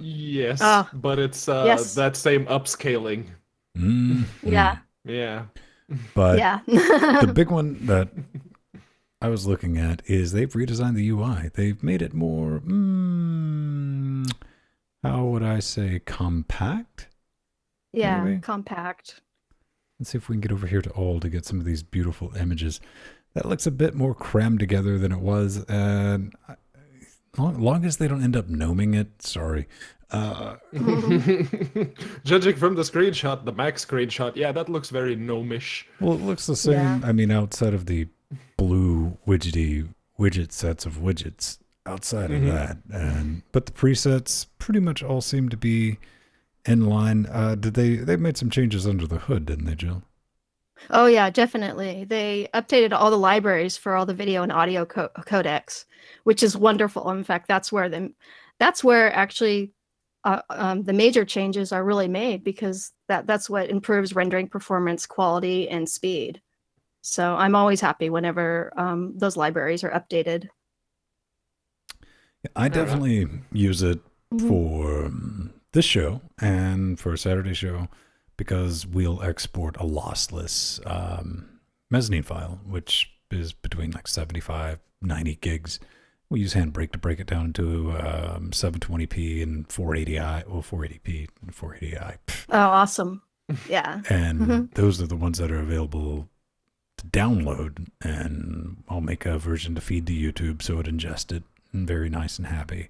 Yes, but it's that same upscaling. Yeah. Yeah. But the big one that I was looking at is they've redesigned the UI. They've made it more, how would I say, compact? Yeah, maybe? compact. Let's see if we can get over here to all to get some of these beautiful images. That looks a bit more crammed together than it was. And long as they don't end up gnoming it, sorry. Judging from the screenshot, the Mac screenshot, yeah, that looks very gnomish. Well, it looks the same. Yeah. I mean, outside of the blue widget sets of widgets, outside of that. But the presets pretty much all seem to be in line. They made some changes under the hood, didn't they, Jill? Oh yeah, definitely. They updated all the libraries for all the video and audio codecs, which is wonderful. In fact, that's where actually the major changes are really made, because that's what improves rendering performance, quality, and speed. So I'm always happy whenever those libraries are updated. Yeah, I definitely use it for this show and for a Saturday show, because we'll export a lossless mezzanine file, which is between like 75, 90 gigs. We use Handbrake to break it down into 720p and 480i, well, 480p and 480i. Oh, awesome. Yeah. And those are the ones that are available to download, and I'll make a version to feed to YouTube so it ingests it, and very nice and happy.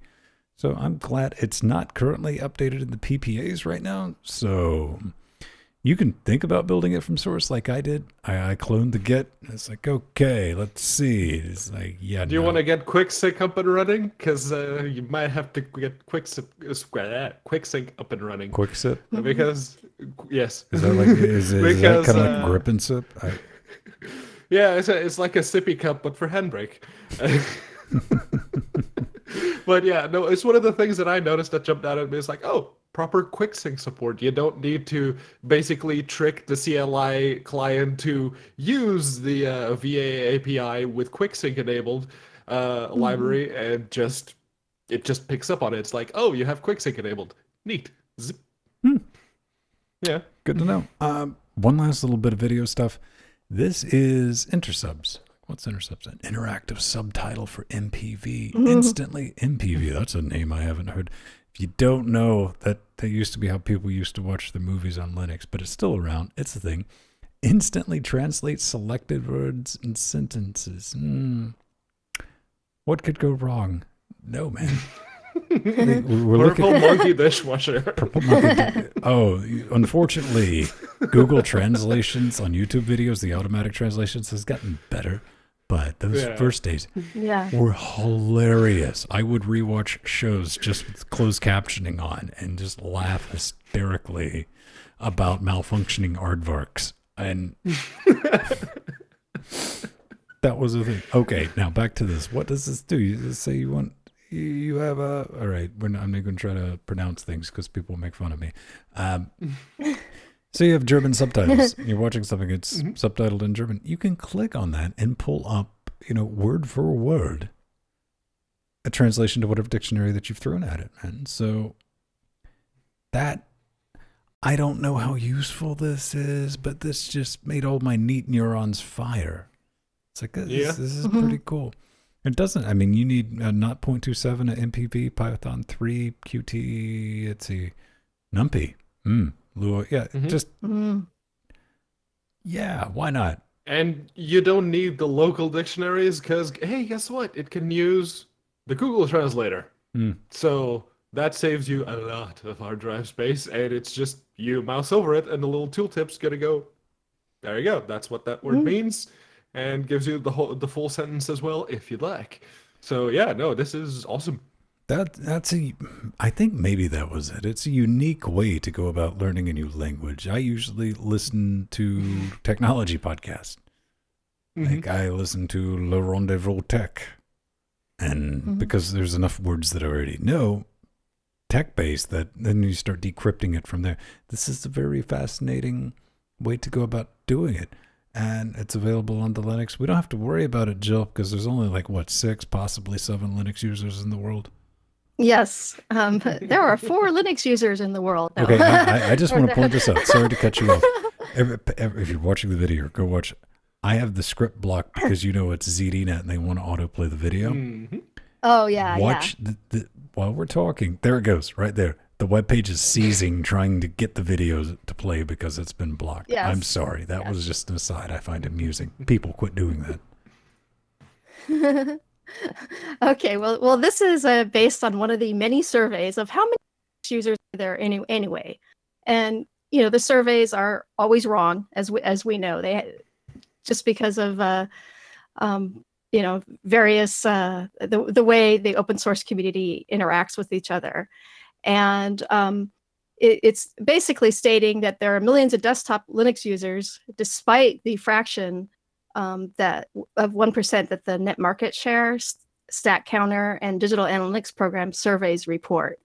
So I'm glad it's not currently updated in the PPAs right now, so you can think about building it from source like I did. I cloned the Git. It's like, okay, let's see. It's like, yeah. Do you want to get QuickSync up and running? Because you might have to get QuickSync up and running. QuickSip? Because, yes. Is that like, is that kind of like grip and sip? Yeah, it's like a sippy cup, but for Handbrake. But yeah, no, it's one of the things that I noticed that jumped out at me. It's like, oh, proper QuickSync support. You don't need to basically trick the CLI client to use the VA API with QuickSync enabled library, and it just picks up on it. It's like, oh, you have QuickSync enabled. Neat. Zip. Yeah. Good to know. One last little bit of video stuff. This is Intersubs. What's Intersubs? An interactive subtitle for MPV. Instantly MPV. That's a name I haven't heard. If you don't know, that used to be how people used to watch the movies on Linux, but it's still around. It's a thing. Instantly translates selected words and sentences. What could go wrong? No, man. Purple monkey dishwasher. Purple monkey. Oh, unfortunately, Google translations on YouTube videos, the automatic translations has gotten better. But those first days were hilarious. I would rewatch shows just with closed captioning on and just laugh hysterically about malfunctioning aardvarks. And that was a thing. Okay, now back to this. What does this do? You just say you have a... All right, I'm not going to try to pronounce things because people make fun of me. So you have German subtitles. You're watching something that's subtitled in German. You can click on that and pull up, word for word, a translation to whatever dictionary that you've thrown at it. And so that, I don't know how useful this is, but this just made all my neat neurons fire. It's like, this is pretty cool. It doesn't, you need not 0.27 at MPV, Python 3, Qt, let's see, NumPy. Lua, yeah, why not? And you don't need the local dictionaries because, hey, guess what? It can use the Google Translator. So that saves you a lot of hard drive space, and it's just you mouse over it, and the little tooltip's gonna go. There you go. That's what that word means, and gives you the full sentence as well if you'd like. So yeah, no, this is awesome. I think maybe that was it. It's a unique way to go about learning a new language. I usually listen to technology podcasts. Like I listen to Le Rendezvous Tech. And because there's enough words that I already know, tech-based, that then you start decrypting it from there. This is a very fascinating way to go about doing it. And it's available on the Linux. We don't have to worry about it, Jill, because there's only 6, possibly 7 Linux users in the world. Yes, there are 4 Linux users in the world. No. Okay, I just want to point this out. Sorry to cut you off. If you're watching the video, go watch. I have the script blocked because it's ZDNet and they want to autoplay the video. Oh, yeah, watch while we're talking. There it goes, right there. The web page is seizing, trying to get the videos to play because it's been blocked. Yes. I'm sorry. That was just an aside. I find it amusing. People quit doing that. Okay, well, this is based on one of the many surveys of how many users are there anyway, and the surveys are always wrong, as we know. They just because of various the way the open source community interacts with each other, and it's basically stating that there are millions of desktop Linux users, despite the fraction that of 1% that the net market share, stat counter, and digital analytics program surveys report.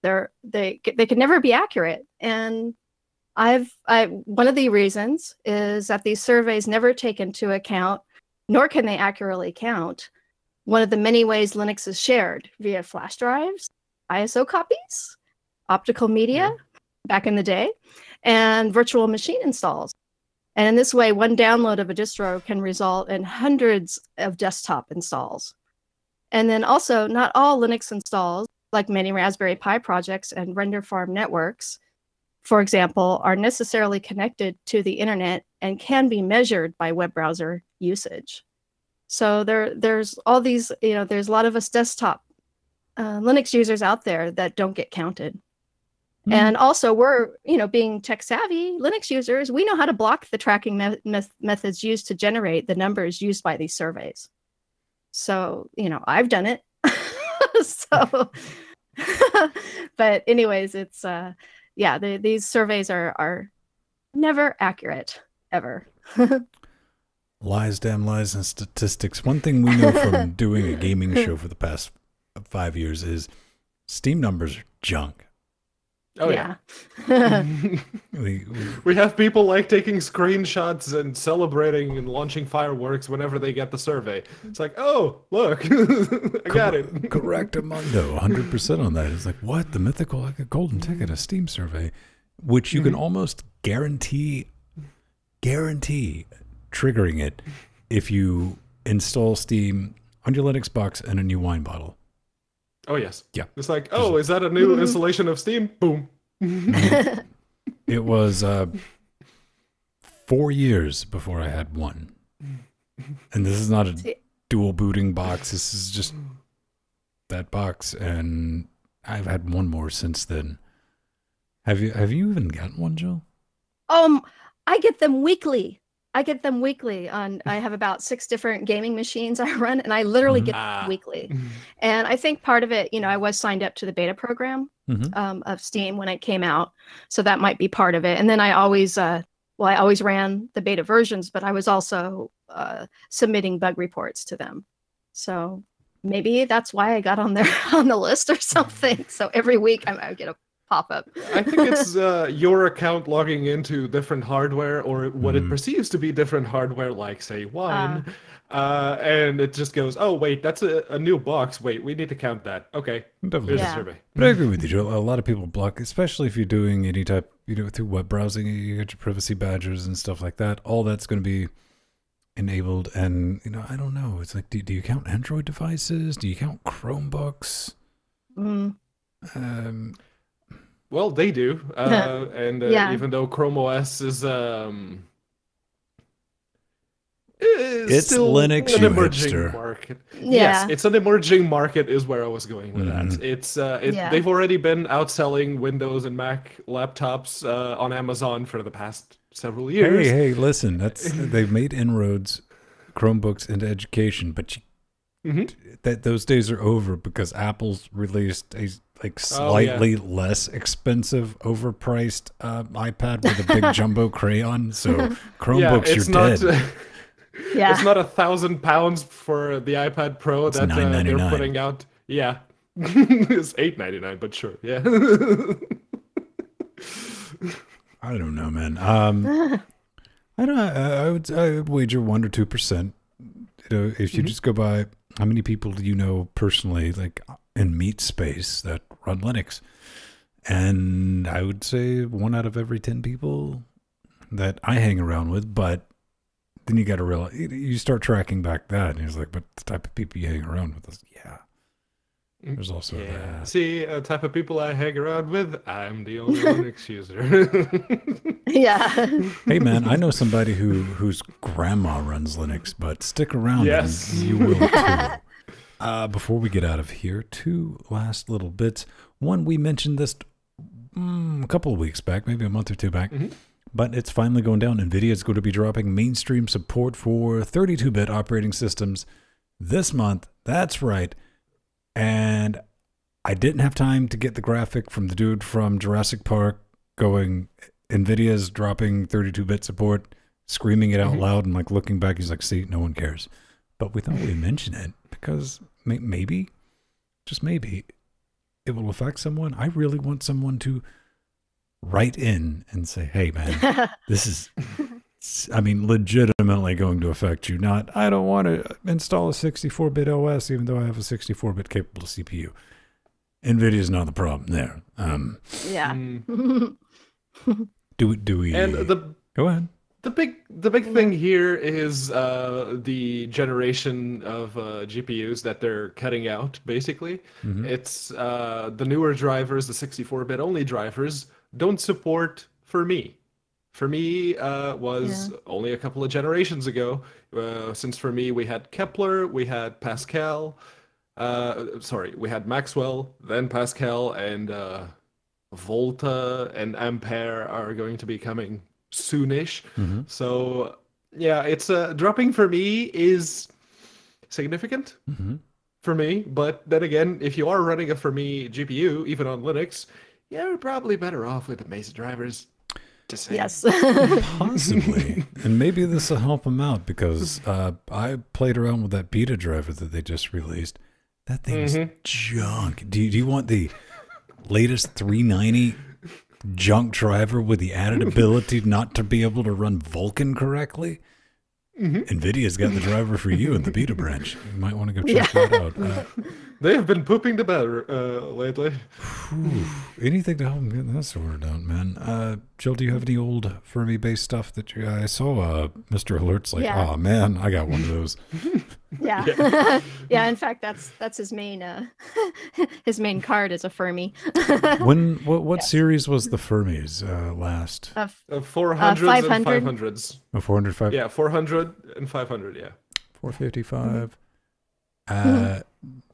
They can never be accurate. And one of the reasons is that these surveys never take into account, nor can they accurately count, one of the many ways Linux is shared via flash drives, ISO copies, optical media back in the day, and virtual machine installs. And in this way, one download of a distro can result in hundreds of desktop installs. And then also, not all Linux installs, like many Raspberry Pi projects and render farm networks, for example, are necessarily connected to the internet and can be measured by web browser usage. So there's all these, there's a lot of us desktop Linux users out there that don't get counted. And also we're, being tech savvy Linux users, we know how to block the tracking methods used to generate the numbers used by these surveys. So, I've done it. So, but anyways, it's, these surveys are never accurate, ever. Lies, damn lies, and statistics. One thing we know from doing a gaming show for the past 5 years is Steam numbers are junk. Oh yeah. We have people like taking screenshots and celebrating and launching fireworks whenever they get the survey. It's like, oh, look, I got it. Correctamundo, 100% on that. It's like, what? The mythical, like a golden ticket, a Steam survey, which you can almost guarantee triggering it if you install Steam on your Linux box and a new wine bottle. Oh, yes. Yeah. It's like, oh, is that a new installation of Steam? Boom. It was 4 years before I had one. And this is not a dual booting box. This is just that box. And I've had one more since then. Have you even gotten one, Jill? I get them weekly. I have about 6 different gaming machines I run, and I literally get them weekly. And I think part of it, I was signed up to the beta program of Steam when it came out. So that might be part of it. And then I always ran the beta versions, but I was also submitting bug reports to them. So maybe that's why I got on the list or something. So every week I get a pop-up. I think it's your account logging into different hardware or what it perceives to be different hardware, like, say, wine. And it just goes, oh, wait, that's a new box. Wait, we need to count that. Okay, definitely. Here's a survey. But I agree with you, Joe. A lot of people block, especially if you're doing any type, through web browsing, you get your privacy badges and stuff like that. All that's going to be enabled. And, I don't know. It's like, do you count Android devices? Do you count Chromebooks? Well, they do, and even though Chrome OS is it's still Linux, an emerging market. Yes, it's an emerging market is where I was going with that. It's they've already been outselling Windows and Mac laptops on Amazon for the past several years. Hey, listen, they've made inroads, Chromebooks into education, but those days are over because Apple's released a slightly less expensive, overpriced iPad with a big jumbo crayon. So Chromebooks, you're dead. It's not £1,000 for the iPad Pro that they're putting out. Yeah, it's $899, but sure, yeah. I don't know, man. I would wager 1 or 2%. If you just go by how many people do you know personally, like in meat space, that run Linux, and I would say 1 out of every 10 people that I hang around with. But then you got to realize, you start tracking back that, and it's like, but the type of people you hang around with is, there's also that. See, the type of people I hang around with, I'm the only Linux user. Hey man, I know somebody whose grandma runs Linux, but stick around and you will too. Before we get out of here, 2 last little bits. One, we mentioned this a couple of weeks back, maybe a month or 2 back, but it's finally going down. NVIDIA is going to be dropping mainstream support for 32-bit operating systems this month. That's right. And I didn't have time to get the graphic from the dude from Jurassic Park going, NVIDIA's dropping 32-bit support, screaming it out loud, and like looking back, he's like, see, no one cares. But we thought we'd mention it because maybe, just maybe, it will affect someone. I really want someone to write in and say, hey man, this is, legitimately going to affect you. Not, I don't want to install a 64-bit OS, even though I have a 64-bit capable CPU. NVIDIA's not the problem there. Do we? And go ahead. The the big thing here is the generation of GPUs that they're cutting out, basically. It's the newer drivers, the 64-bit only drivers, don't support for me. For me was only a couple of generations ago, since for me we had Kepler, we had Pascal, we had Maxwell, then Pascal, and Volta and Ampere are going to be coming soonish. So yeah, it's dropping for me is significant for me. But then again, if you are running a for me GPU, even on Linux, you're probably better off with the Mesa drivers. To say. Yes. Possibly. And maybe this will help them out because I played around with that beta driver that they just released. That thing's junk. Do you want the latest 390 junk driver with the added ability not to be able to run Vulkan correctly? NVIDIA's got the driver for you in the beta branch. You might want to go check that out. They have been pooping the bed lately. Anything to help them get that sorted out, man. Jill, do you have any old Fermi-based stuff that I saw? Mr. Alert's like, oh man, I got one of those. Yeah. Yeah. In fact, that's his main card is a Fermi. What series was the Fermis last? 400s and 500s. 405. Yeah, 400 and 500. Yeah. 455.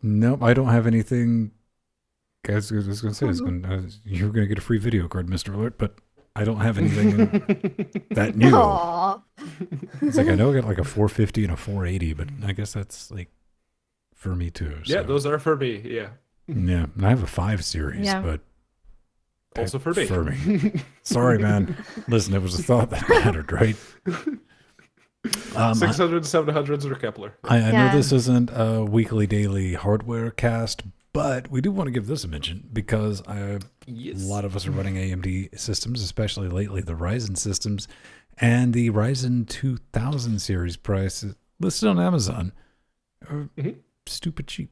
Nope, I don't have anything. Guys, I was going to say, you were going to get a free video card, Mr. Alert, but I don't have anything that new. Aww. It's like, I know I got like a 450 and a 480, but I guess that's like for me too. So. Yeah, those are for me, yeah. Yeah, and I have a 5 series, but also for me. For me. Sorry, man. Listen, it was a thought that mattered, right? 600, 700s or Kepler. I know this isn't a weekly, daily hardware cast, but we do want to give this a mention because a lot of us are running AMD systems, especially lately the Ryzen systems, and the Ryzen 2000 series price is listed on Amazon. Stupid cheap.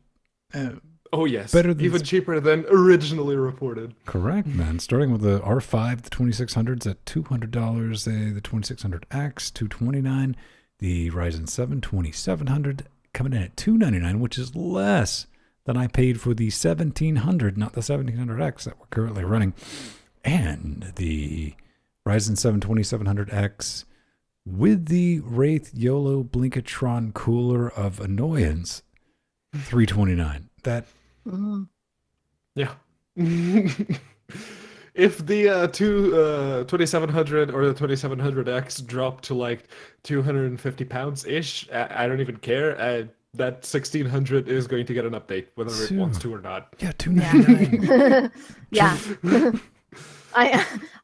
Oh yes, better than even cheaper than originally reported. Correct, man. Starting with the R5, the 2600s at $200, the 2600X, $229, the Ryzen 7 2700 coming in at $299, which is less than I paid for the 1700, not the 1700X that we're currently running, and the Ryzen 7 2700X with the Wraith YOLO Blinkatron cooler of annoyance, $329. That. Yeah. If the 2700 or the 2700X drop to like 250 pounds ish, I don't even care. That 1600 is going to get an update, whether it wants to or not. Yeah, $299. Yeah.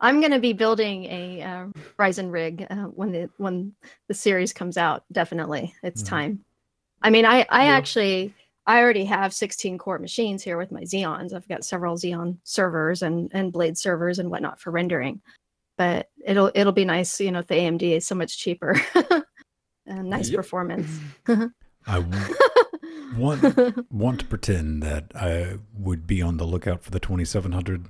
I'm going to be building a Ryzen rig when the series comes out. Definitely, it's time. I mean, I already have 16 core machines here with my Xeons. I've got several Xeon servers and Blade servers and whatnot for rendering. But it'll be nice, if the AMD is so much cheaper and nice performance. I want to pretend that I would be on the lookout for the 2700.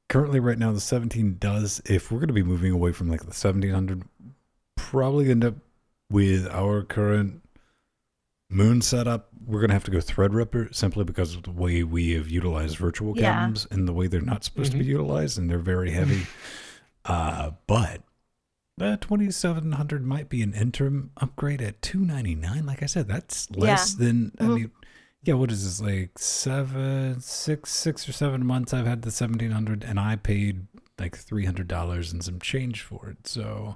Currently, right now, the 17 does. If we're going to be moving away from like the 1700, probably end up with our current Moon setup. We're going to have to go Threadripper simply because of the way we have utilized virtual cams and the way they're not supposed to be utilized, and they're very heavy. But the 2700 might be an interim upgrade at $299. Like I said, that's less than, I mean, what is this, like 6 or 7 months I've had the 1700, and I paid like $300 and some change for it. So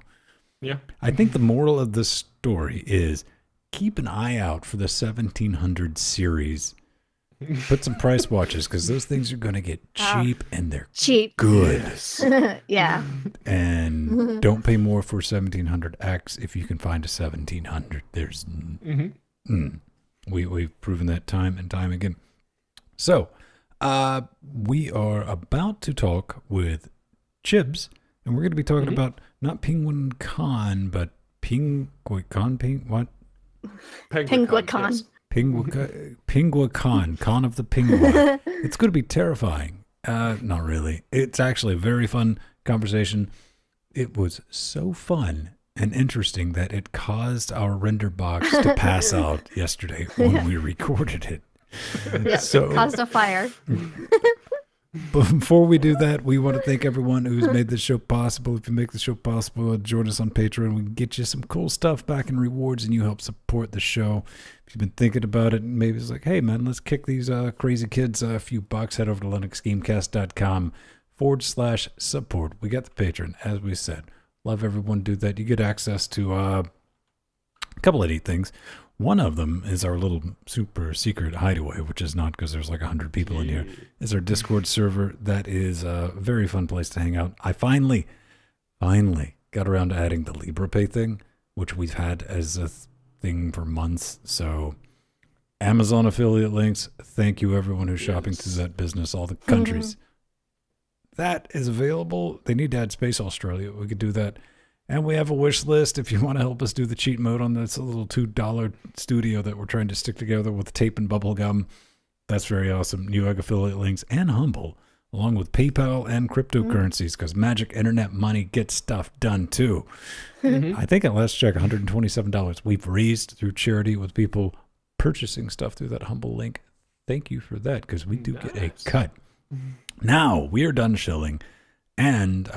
I think the moral of this story is keep an eye out for the 1700 series. Put some price watches because those things are going to get cheap and they're good. Yeah. And don't pay more for 1700X if you can find a 1700. There's we've proven that time and time again. So we are about to talk with Chibs, and we're going to be talking about not Penguin Con, but Penguicon. What? Penguicon. Yes. Penguicon, Con of the Penguin. It's going to be terrifying. Not really. It's actually a very fun conversation. It was so fun and interesting that it caused our render box to pass out yesterday when we recorded it. Yep, So, it caused a fire. but before we do that, we want to thank everyone who's made this show possible. If you make the show possible, join us on Patreon. We can get you some cool stuff back in rewards, and you help support the show. If you've been thinking about it, maybe it's like, hey, man, let's kick these crazy kids a few bucks. Head over to linuxgamecast.com/support. We got the Patreon, as we said. Love everyone do that. You get access to a couple of neat things. One of them is our little super secret hideaway, which is not because there's like 100 people in here. It's our Discord server. That is a very fun place to hang out. I finally got around to adding the LibrePay thing, which we've had as a thing for months. So Amazon affiliate links. Thank you everyone who's shopping through that business, all the countries. That is available. They need to add Space Australia. We could do that. And we have a wish list if you want to help us do the cheat mode on this little $2 studio that we're trying to stick together with tape and bubble gum. That's very awesome. Newegg affiliate links and Humble, along with PayPal and cryptocurrencies, because magic internet money gets stuff done too. I think at last check, $127 we've raised through charity with people purchasing stuff through that Humble link. Thank you for that, because we do get a cut. Now we are done shilling, and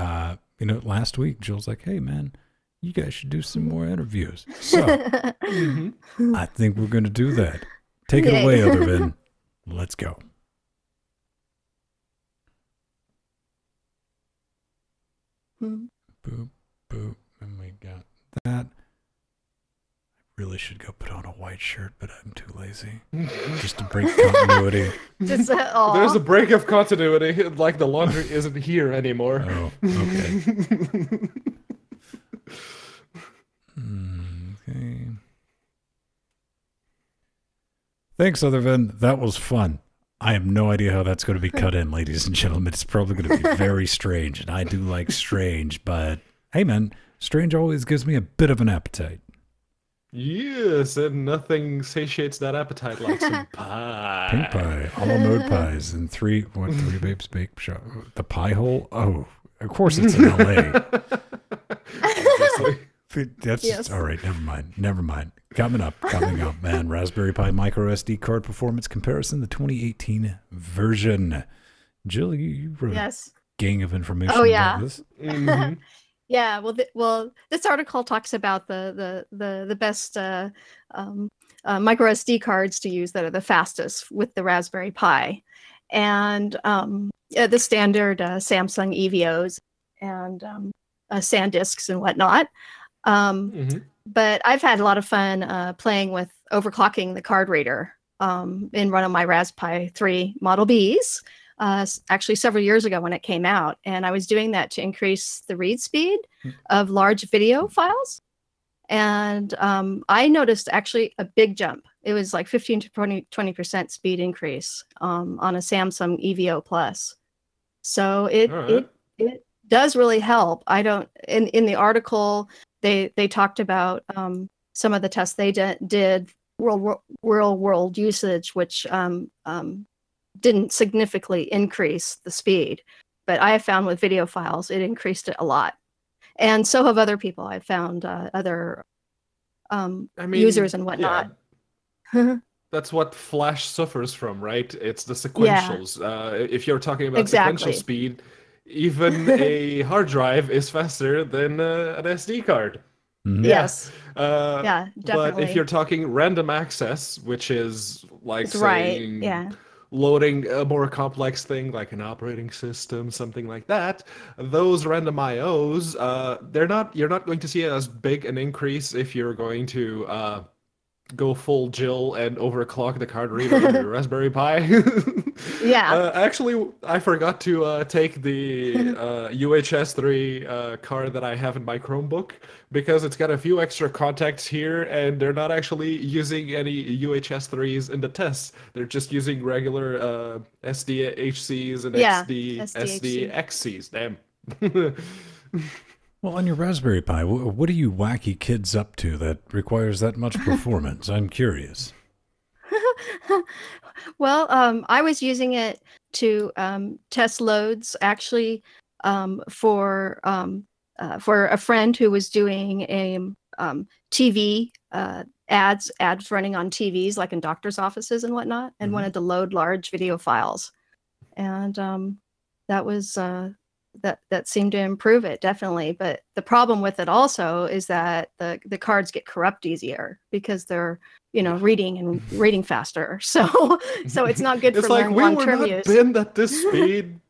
last week Jill's like, "Hey man, you guys should do some more interviews." So I think we're going to do that. Take it away, Othervin. Let's go. Boop, boop, and we got that. Really should go put on a white shirt, but I'm too lazy. Just to break continuity. Just, There's a break of continuity, like the laundry isn't here anymore. Oh, okay. Okay. Thanks, Othervin. That was fun. I have no idea how that's going to be cut in, ladies and gentlemen. It's probably going to be very strange, and I do like strange, but hey, man, strange always gives me a bit of an appetite. Yes, and nothing satiates that appetite like some pie. Pink pie, a la mode pies, and three babes bake shop. The pie hole? Oh, of course it's in LA. That's all right. Never mind. Coming up, man. Raspberry Pi micro SD card performance comparison, the 2018 version. Jill, you wrote a gang of information about this. Yeah, well, this article talks about the best micro SD cards to use that are the fastest with the Raspberry Pi, and the standard Samsung EVOs and SanDisks and whatnot. But I've had a lot of fun playing with overclocking the card reader in one of my Raspberry Pi 3 Model Bs. Actually several years ago when it came out, and I was doing that to increase the read speed of large video files, and I noticed actually a big jump. It was like 15 to 20% speed increase on a Samsung EVO Plus. So it does really help. I don't in the article they talked about some of the tests they did real world usage, which didn't significantly increase the speed, but I have found with video files it increased it a lot, and so have other people. I've found other users and whatnot. Yeah. That's what Flash suffers from, right? It's the sequentials. If you're talking about sequential speed, even a hard drive is faster than an SD card. Yes. Yeah, definitely. But if you're talking random access, which is like saying loading a more complex thing like an operating system, something like that, those random IOs, you're not going to see as big an increase if you're going to go full Jill and overclock the card reader on your Raspberry Pi. Actually, I forgot to take the UHS 3 card that I have in my Chromebook, because it's got a few extra contacts here, and they're not actually using any UHS 3s in the tests. They're just using regular SDHCs and SDXCs. Damn. Well, on your Raspberry Pi, what are you wacky kids up to that requires that much performance? I'm curious. Well, I was using it to test loads, actually, for for a friend who was doing a TV ads running on TVs, like in doctors' offices and whatnot, and wanted to load large video files, and that was that seemed to improve it, definitely. But the problem with it also is that the cards get corrupt easier because they're reading faster. So it's not good it's for like long-term use. Bend at this speed.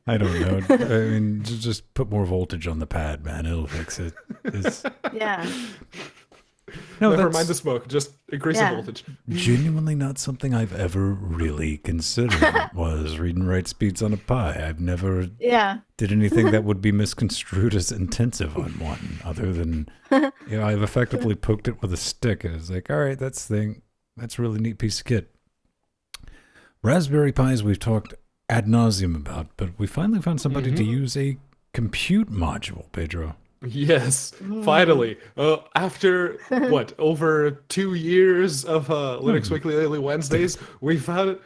I don't know. I mean, just put more voltage on the pad, man. It'll fix it. Yeah. No, Never mind the smoke. Just increase the voltage. Genuinely not something I've ever really considered was read and write speeds on a Pi. I've never did anything that would be misconstrued as intensive on one, other than I've effectively poked it with a stick and it's like, all right, that's a really neat piece of kit. Raspberry Pis we've talked ad nauseum about, but we finally found somebody to use a compute module, Pedro. Yes, finally. After over 2 years of Linux Weekly Daily Wednesdays, we finally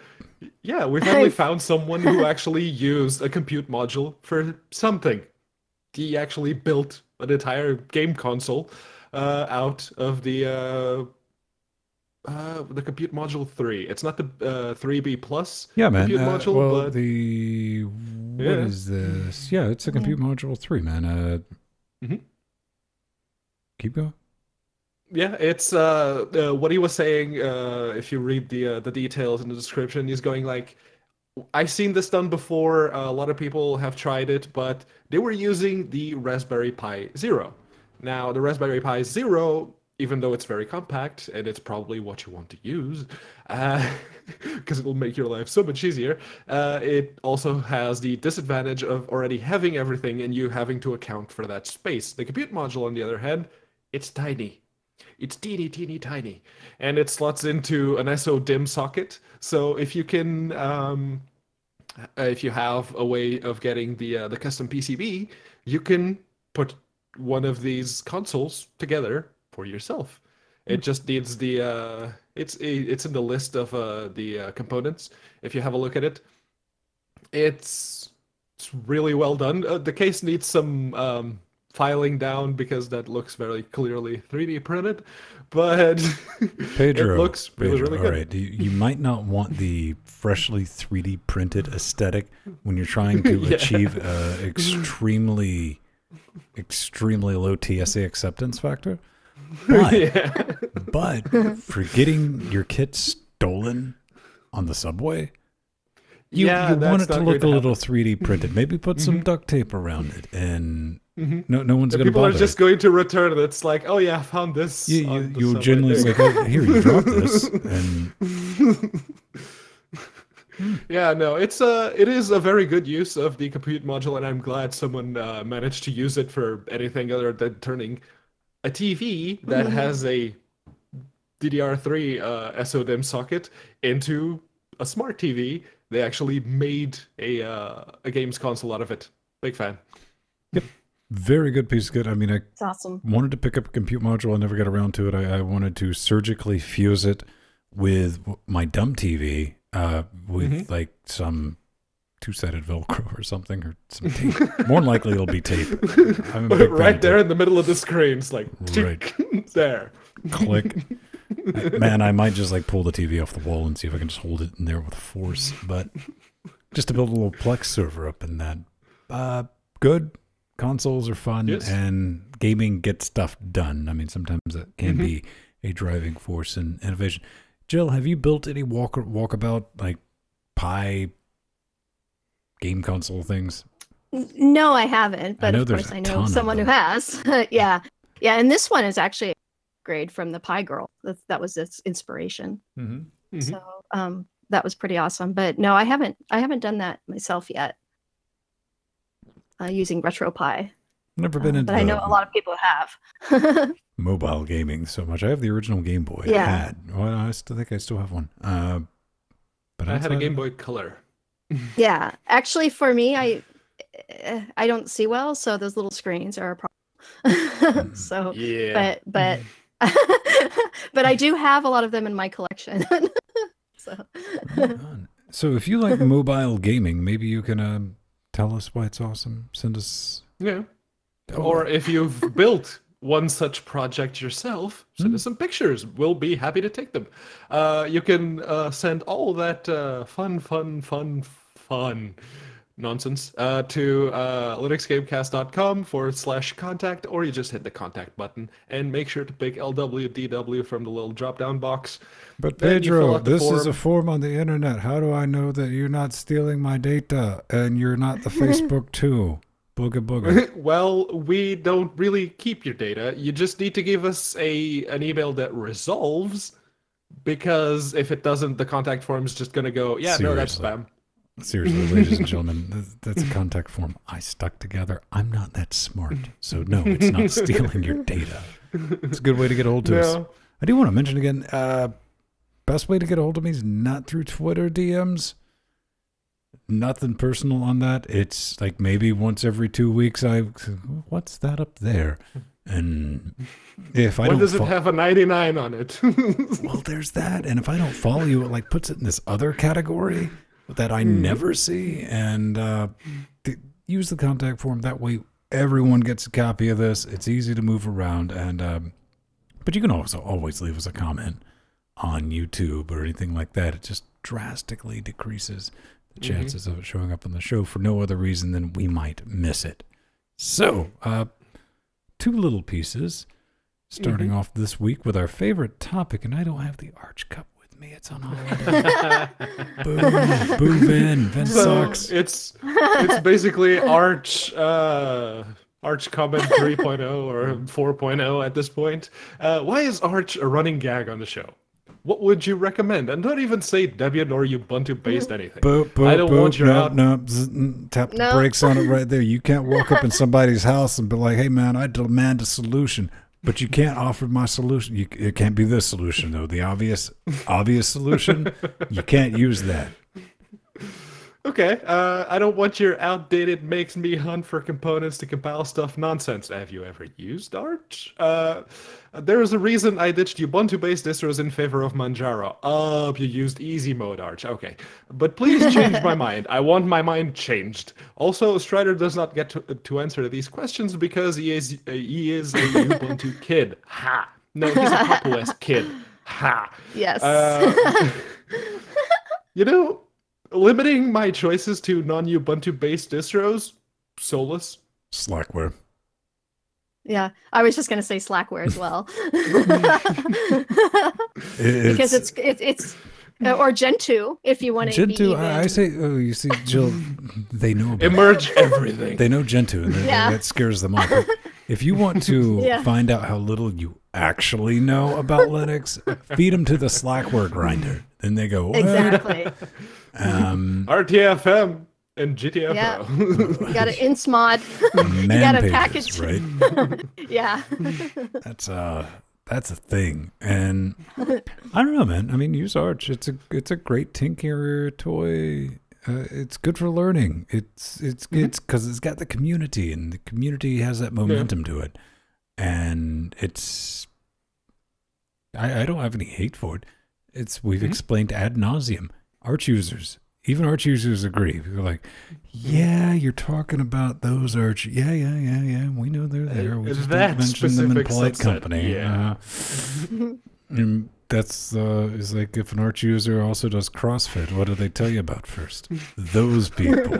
found someone who actually used a compute module for something. He actually built an entire game console out of the compute module 3. It's not the 3B plus compute module, but what is this? Yeah, it's a compute module 3, man. Keep going. Yeah, it's what he was saying. If you read the details in the description, he's going like, I've seen this done before. A lot of people have tried it, but they were using the Raspberry Pi Zero. Now, the Raspberry Pi Zero, even though it's very compact and it's probably what you want to use, because it'll make your life so much easier, it also has the disadvantage of already having everything and you having to account for that space. The compute module, on the other hand, it's tiny. It's teeny, teeny, tiny. And it slots into an SO-DIMM socket. So if you can, if you have a way of getting the custom PCB, you can put one of these consoles together for yourself. It just needs the it's in the list of the components. If you have a look at it, it's really well done. The case needs some filing down because that looks very clearly 3D printed, but Pedro, it looks really good. All right, you might not want the freshly 3D printed aesthetic when you're trying to achieve extremely low TSA acceptance factor. But for getting your kit stolen on the subway, you want it to look a little 3D printed. Maybe put some duct tape around it, and no one's going to bother. People are just going to return it. It's like, oh yeah, I found this. You'll generally like, oh, here, you dropped this, and yeah, no, it is a very good use of the compute module, and I'm glad someone managed to use it for anything other than turning a TV that has a DDR3 SO-DIMM socket into a smart TV. They actually made a games console out of it. Big fan. Yep. Very good piece of kit. I mean, it's awesome. Wanted to pick up a compute module. I never got around to it. I wanted to surgically fuse it with my dumb TV with like some two-sided Velcro or something, or some tape. More than likely it'll be tape. I'm a big right there in the middle of the screen. It's like, right there. Click. Man, I might just like pull the TV off the wall and see if I can just hold it in there with force. But just to build a little Plex server up in that. Good. Consoles are fun, and gaming gets stuff done. I mean, sometimes that can be a driving force in innovation. Jill, have you built any walkabout, like, Pi game console things? No, I haven't, but of course I know someone who has. Yeah, and this one is actually a grade from the Pi Girl. That was its inspiration. So that was pretty awesome. But no, I haven't done that myself yet. Using RetroPie. Never been into. But I know a lot of people have. Mobile gaming so much. I have the original Game Boy. Yeah. Well, I think I still have one. But I had a Game Boy Color. Yeah, actually, for me, I don't see well, so those little screens are a problem. So yeah, but but I do have a lot of them in my collection. So if you like mobile gaming, maybe you can Tell us why it's awesome. Send us... Yeah. Or if you've built one such project yourself, send us some pictures. We'll be happy to take them. You can send all that fun nonsense to linuxgamecast.com/contact, or you just hit the contact button and make sure to pick LWDW from the little drop-down box. But Pedro, this is a form on the internet. How do I know that you're not stealing my data and you're not the Facebook too? Booga booga. Well, we don't really keep your data. You just need to give us an email that resolves, because if it doesn't, the contact form is just going to go, yeah, no, that's spam. Seriously, ladies and gentlemen, that's a contact form I stuck together. I'm not that smart. So no, it's not stealing your data. It's a good way to get a hold to us. I do want to mention again, best way to get a hold of me is not through Twitter DMs. Nothing personal on that. It's like maybe once every 2 weeks what's that up there? And if I don't... When does it have a 99 on it? Well, there's that. And if I don't follow you, it like puts it in this other category that I never see. And use the contact form. That way everyone gets a copy of this. It's easy to move around. And but you can also always leave us a comment on YouTube or anything like that. It just drastically decreases the chances of it showing up on the show for no other reason than we might miss it. So, 2 little pieces, starting off this week with our favorite topic, and I don't have the Arch Cup with me. It's on holiday. Boo, Vin sucks. It's basically Arch Comment 3.0 or 4.0 at this point. Why is Arch a running gag on the show? What would you recommend? And don't even say Debian or Ubuntu-based anything. I don't want your tap the brakes on it right there. You can't walk up in somebody's house and be like, hey, man, I demand a solution. But you can't offer my solution. It can't be this solution, though. The obvious solution, you can't use that. Okay, I don't want your outdated makes me hunt for components to compile stuff nonsense. Have you ever used Arch? There is a reason I ditched Ubuntu-based distros in favor of Manjaro. Oh, you used easy mode Arch. Okay, but please change my mind. I want my mind changed. Also, Strider does not get to answer these questions because he is a Ubuntu kid. Ha! No, he's a Pop OS kid. Ha! Yes. You know, limiting my choices to non-Ubuntu-based distros, soulless. Slackware. Yeah, I was just going to say Slackware as well. Because it's or Gentoo, if you want to Gentoo, I say, you see, Jill, they know about Emerge everything. They know Gentoo, and that scares them off. If you want to find out how little you actually know about Linux, feed them to the Slackware grinder. Then they go, what? Exactly. RTFM and GTFO. Yeah. You got to insmod. You got to package. Right? Yeah. That's a thing. And I don't know, man. I mean, use Arch. It's a great tinker toy. It's good for learning. It's because it's got the community, and the community has that momentum to it. And it's, I don't have any hate for it. We've explained ad nauseum. Arch users, even Arch users agree. They're like, yeah, you're talking about those Arch. Yeah. We know they're there. We just don't mention them in polite company. Yeah. And that's is like if an Arch user also does CrossFit, what do they tell you about first? Those people.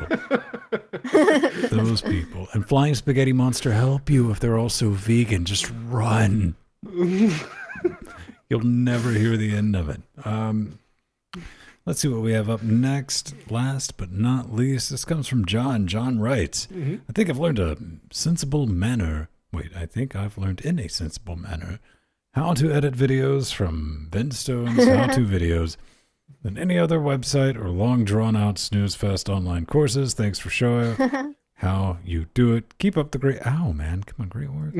Those people. And Flying Spaghetti Monster help you if they're also vegan. Just run. You'll never hear the end of it. Let's see what we have up next. Last but not least, this comes from John. John writes, I think I've learned in a sensible manner how to edit videos from Vinstone's how-to videos than any other website or long drawn-out snooze-fest online courses. Thanks for showing how you do it. Keep up the great... Ow, man. Come on, great work.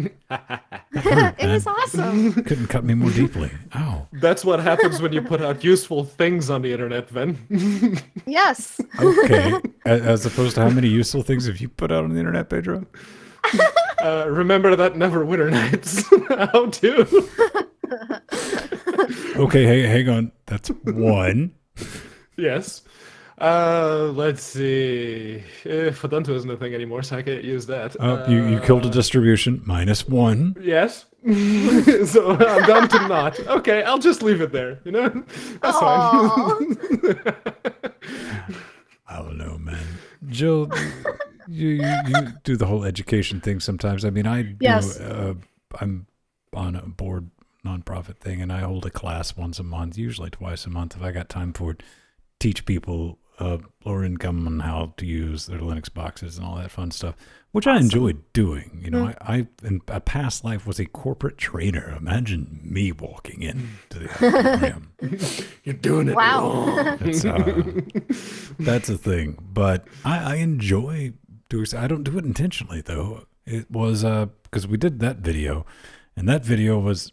It was awesome. Couldn't cut me more deeply. Ow. That's what happens when you put out useful things on the internet, Ven. Yes. Okay. As opposed to how many useful things have you put out on the internet, Pedro? Remember that Neverwinter Nights how to. Okay, hang on. That's one. Yes. Let's see. Fudunto isn't a thing anymore, so I can't use that. Oh, you killed a distribution. -1. Yes. So I'm down to not. Okay, I'll just leave it there. You know, that's fine. I don't know, man. Jill, you do the whole education thing sometimes. I mean, I'm on a board nonprofit thing, and I hold a class once a month, usually twice a month if I got time for it. Teach people lower income on how to use their Linux boxes and all that fun stuff, which I enjoyed doing. You know, I in a past life was a corporate trainer. Imagine me walking into the program. You're doing it wrong. That's a thing. But I enjoy doing. I don't do it intentionally though. It was because we did that video, and that video was.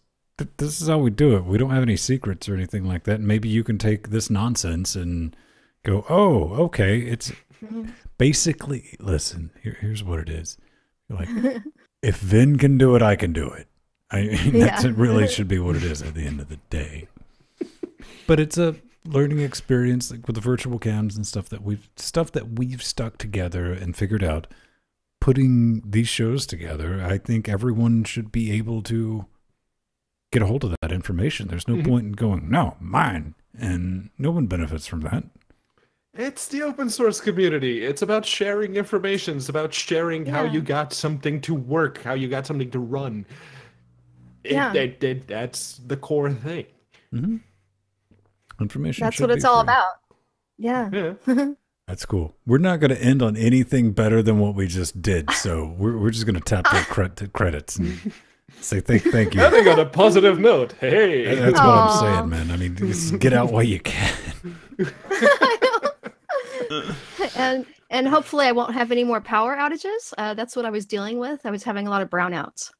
This is how we do it. We don't have any secrets or anything like that. Maybe you can take this nonsense and go, oh, okay. It's basically, listen, here's what it is. You're like, if Vin can do it, I can do it. It really should be what it is at the end of the day. But it's a learning experience, like with the virtual cams and stuff that we've stuck together and figured out. Putting these shows together, I think everyone should be able to get a hold of that information. There's no point in going, no, mine. And no one benefits from that. It's the open source community. It's about sharing information. It's about sharing how you got something to work, how you got something to run. That's the core thing. Mm-hmm. Information. That's what it's all about. Yeah. That's cool. We're not going to end on anything better than what we just did. So we're just going to tap the credits and say thank you. Ending on a positive note. Hey. That's what I'm saying, man. I mean, just get out while you can. and hopefully I won't have any more power outages. That's what I was dealing with. I was having a lot of brownouts.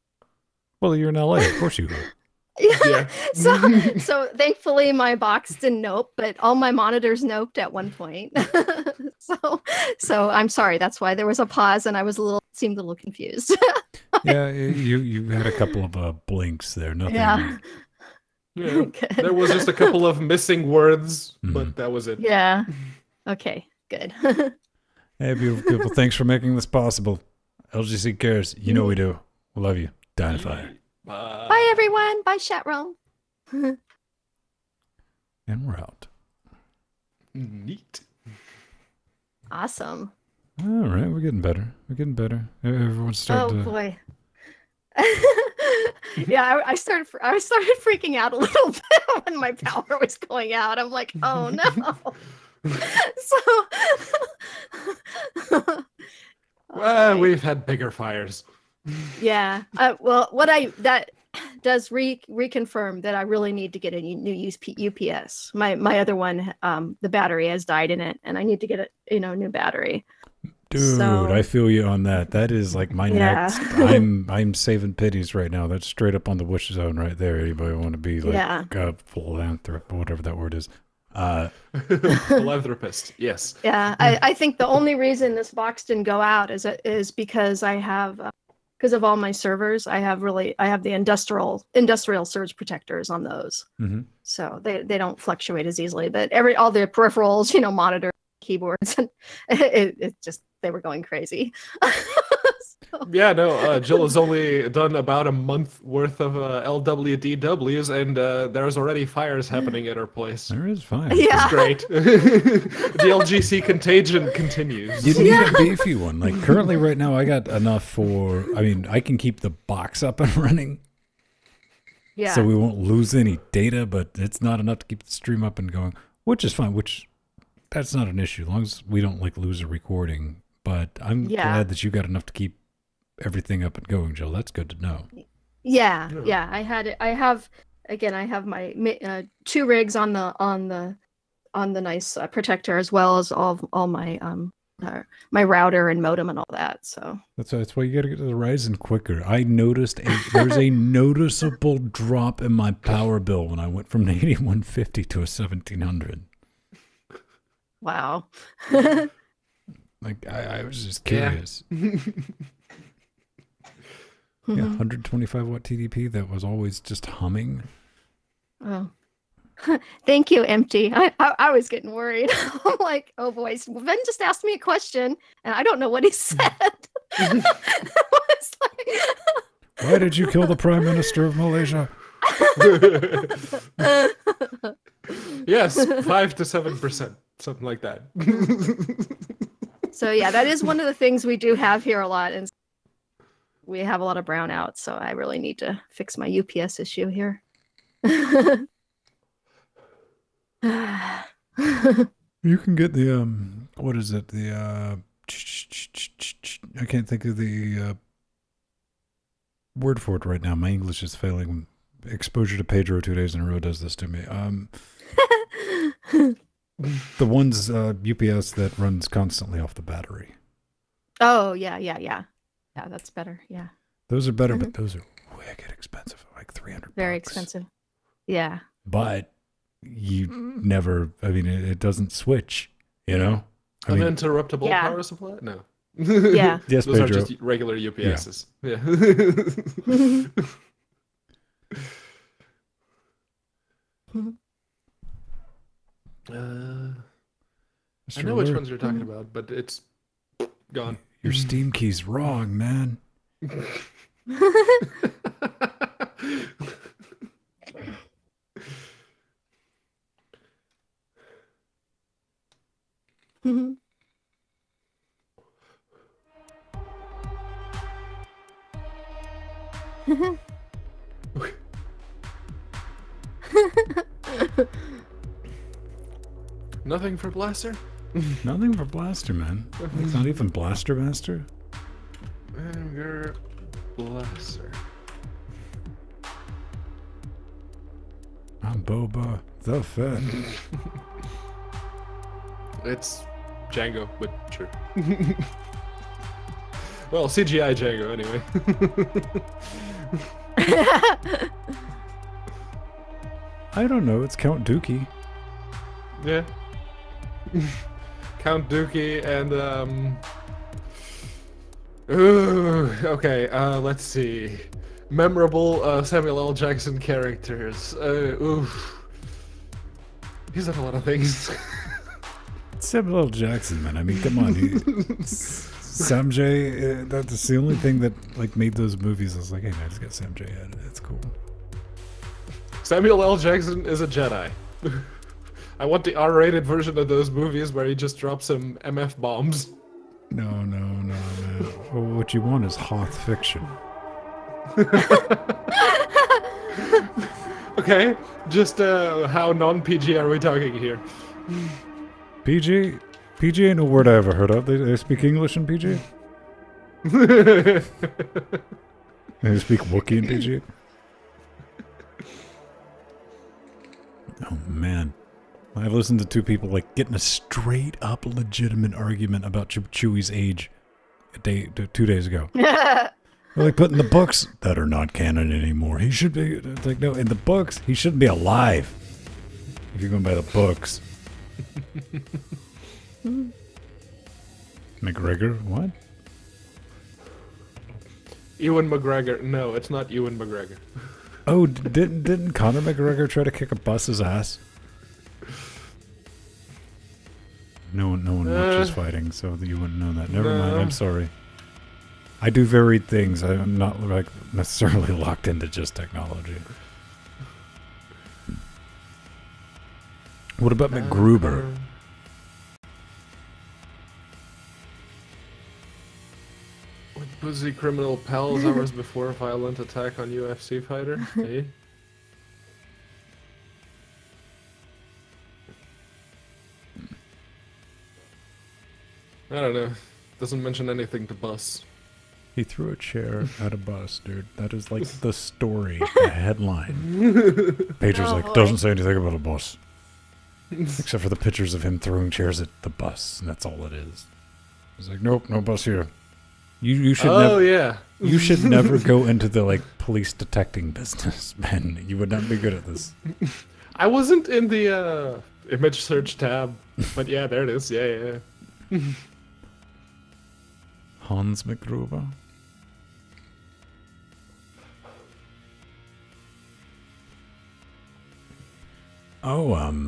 Well, you're in LA. Of course you are. Yeah. So thankfully my box didn't nope, but all my monitors noped at one point. so I'm sorry. That's why there was a pause and I seemed a little confused. Yeah, you had a couple of blinks there. Nothing. Yeah. There was just a couple of missing words, but that was it. Yeah. Okay, good. Hey, beautiful people. Thanks for making this possible. LGC cares. You know we do. We love you. Dynafire. Bye, everyone. Bye, chat room. And we're out. Neat. Awesome. All right, we're getting better. Everyone's starting to... Oh, boy. Yeah, I started freaking out a little bit when my power was going out. I'm like, oh, no. Well, we've had bigger fires. Yeah. Well, that does reconfirm that I really need to get a new UPS. My other one, the battery has died in it, and I need to get a new battery. Dude, I feel you on that. That is like my next. I'm saving pities right now. That's straight up on the wish zone right there. Anybody want to be like a philanthropist, whatever that word is? Philanthropist, yes. Yeah, I think the only reason this box didn't go out is because I have because of all my servers, I have the industrial surge protectors on those, so they don't fluctuate as easily. But all the peripherals, monitors, keyboards, and it just they were going crazy. Yeah, no, Jill has only done about a month worth of LWDWs, and there's already fires happening at her place. There is fire. Yeah. It's great. The LGC contagion continues. You need a beefy one. Like currently right now, I got enough I can keep the box up and running. Yeah. So we won't lose any data, but it's not enough to keep the stream up and going, which is fine, that's not an issue, as long as we don't lose a recording. But I'm glad that you got enough to keep everything up and going, Jill. That's good to know. Yeah. I have my 2 rigs on the nice protector, as well as all my my router and modem and all that. So that's why you got to get to the Ryzen quicker. I noticed there's a noticeable drop in my power bill when I went from an 8150 to a 1700. Wow. Like I was just curious. Yeah, 125 watt TDP that was always just humming. Oh. Thank you, Empty. I was getting worried. I'm like, oh boy. Ben just asked me a question, and I don't know what he said. Why did you kill the Prime Minister of Malaysia? Yes, 5 to 7%, something like that. So yeah, that is one of the things we do have here a lot, and we have a lot of brownouts. So I really need to fix my UPS issue here. You can get the what is it? The I can't think of the word for it right now. My English is failing. Exposure to Pedro 2 days in a row does this to me. The ones UPS that runs constantly off the battery. Oh yeah, that's better. Yeah, those are better, but those are wicked expensive, like $300. Very expensive. Yeah, but you never. I mean, it doesn't switch. You know, uninterruptible power supply. No. Yeah. Yes, those Pedro. are just regular UPSs. Yeah. I know which ones you're talking about, but it's gone. Your Steam key's wrong, man. Nothing for Blaster? Nothing for Blaster, man. It's not even Blaster Master. Anger Blaster. I'm Boba the Fett. It's Django, but sure. Well, CGI Django, anyway. I don't know. It's Count Dookie. Yeah. Count Dookie and ooh, okay, let's see. Memorable Samuel L. Jackson characters. Oof. He's done a lot of things. Samuel L. Jackson, man. I mean, come on. Sam J. That's the only thing that like made those movies. I was like, hey, man, just get Sam J. out of it. It's cool. Samuel L. Jackson is a Jedi. I want the R-rated version of those movies where he just drops some MF bombs. No, man. Well, what you want is Hoth fiction. Okay, just how non-PG are we talking here? PG? PG ain't a word I ever heard of. They speak English in PG? They speak Wookiee in PG? Oh, man. I listened to two people like getting a straight up legitimate argument about Chewie's age 2 days ago. They're like putting the books that are not canon anymore. He should be it's like, no, in the books, he shouldn't be alive. If you're going by the books. McGregor? What? Ewan McGregor. No, it's not Ewan McGregor. Oh, didn't Conor McGregor try to kick a bus's ass? No one watches fighting, so you wouldn't know that. Never mind. I'm sorry. I do varied things. I'm not like necessarily locked into just technology. What about McGruber? With pussy criminal pals hours before violent attack on UFC fighter? Hey? I don't know. Doesn't mention anything to bus. He threw a chair at a bus, dude. That is like the story, the headline. Pedro's like, doesn't say anything about a bus. Except for the pictures of him throwing chairs at the bus, and that's all it is. He's like, nope, no bus here. You should yeah. You should never go into the like police detecting business, man. You would not be good at this. I wasn't in the image search tab, but yeah, there it is. Yeah. Hans McGruber. Oh,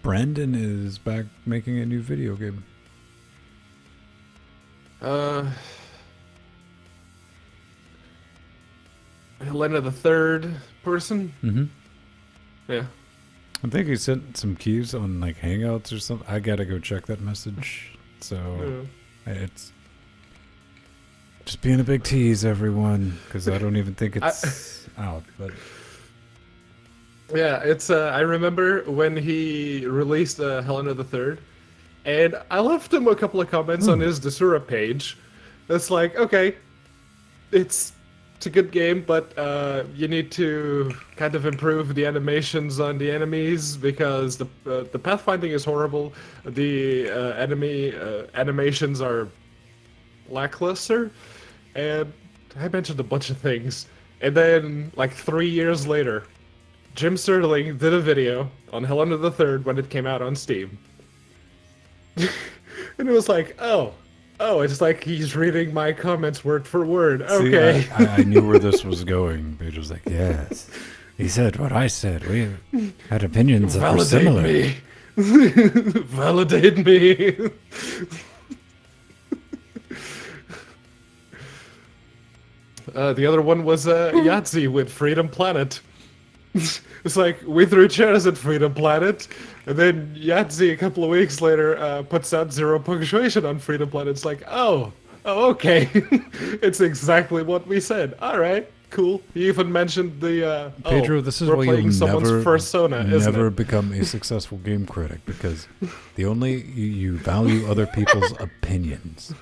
Brandon is back making a new video game. Helena the third person? Mm-hmm. Yeah. I think he sent some keys on like Hangouts or something. I gotta go check that message. So it's just being a big tease, everyone, because I don't even think it's out. But yeah, it's. I remember when he released Helena the Third, and I left him a couple of comments on his Desura page. It's like, okay, it's a good game, but you need to kind of improve the animations on the enemies because the pathfinding is horrible. The enemy animations are lackluster, and I mentioned a bunch of things. And then, like 3 years later, Jim Sterling did a video on Helena the Third when it came out on Steam, and it was like, oh, it's like he's reading my comments word for word. Okay. See, I knew where this was going. It was like, yes, he said what I said. We had opinions that were similar. Me. Validate me. The other one was Yahtzee with Freedom Planet. It's like, we threw chairs at Freedom Planet, and then Yahtzee a couple of weeks later puts out 0 punctuation on Freedom Planet. It's like, oh, okay. It's exactly what we said. All right, cool. You even mentioned the Pedro, this is we're why playing you'll someone's persona, isn't never it? become a successful game critic, because the only you value other people's opinions.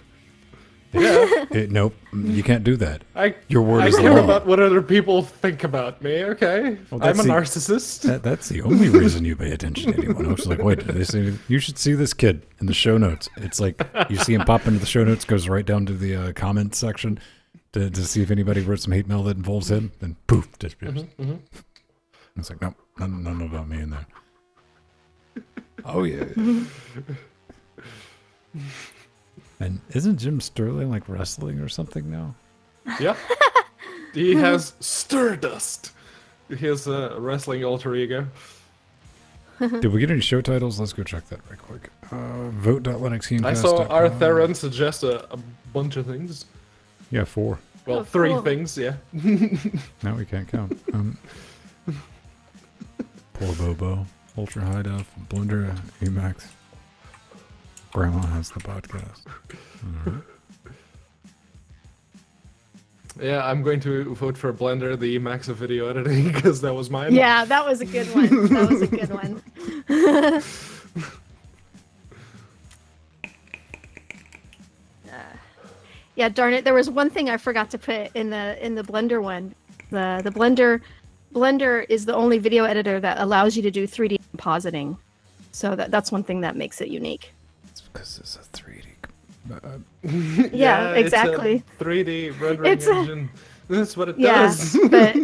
Yeah. Nope, you can't do that. Your word I is care law. about what other people think about me, okay? Well, I'm a that's narcissist. That's the only reason you pay attention to anyone else. Like, wait, did they say you should see this kid in the show notes? It's like you see him pop into the show notes, goes right down to the comments section to see if anybody wrote some hate mail that involves him, then poof, disappears. It's like, nope, none about me in there. Oh yeah. And isn't Jim Sterling like wrestling or something now? Yeah. He has Stardust. His wrestling alter ego. Did we get any show titles? Let's go check that right quick. Vote.linuxgamecast.com. I saw Artheron suggest a bunch of things. Yeah, 4. Well, Oh, 3 cool. things, yeah. Now we can't count. Poor Bobo. Ultra High Def. Blender. Emacs. Grandma has the podcast. Alright. Yeah, I'm going to vote for Blender, the Emacs of video editing, because that was mine. Yeah, that was a good one. That was a good one. Yeah, darn it. There was one thing I forgot to put in the Blender one. The Blender is the only video editor that allows you to do 3D compositing. So that's one thing that makes it unique. It's because it's a 3D. Yeah, exactly. It's a 3D rendering It's a- engine. That's what it Yeah, does. but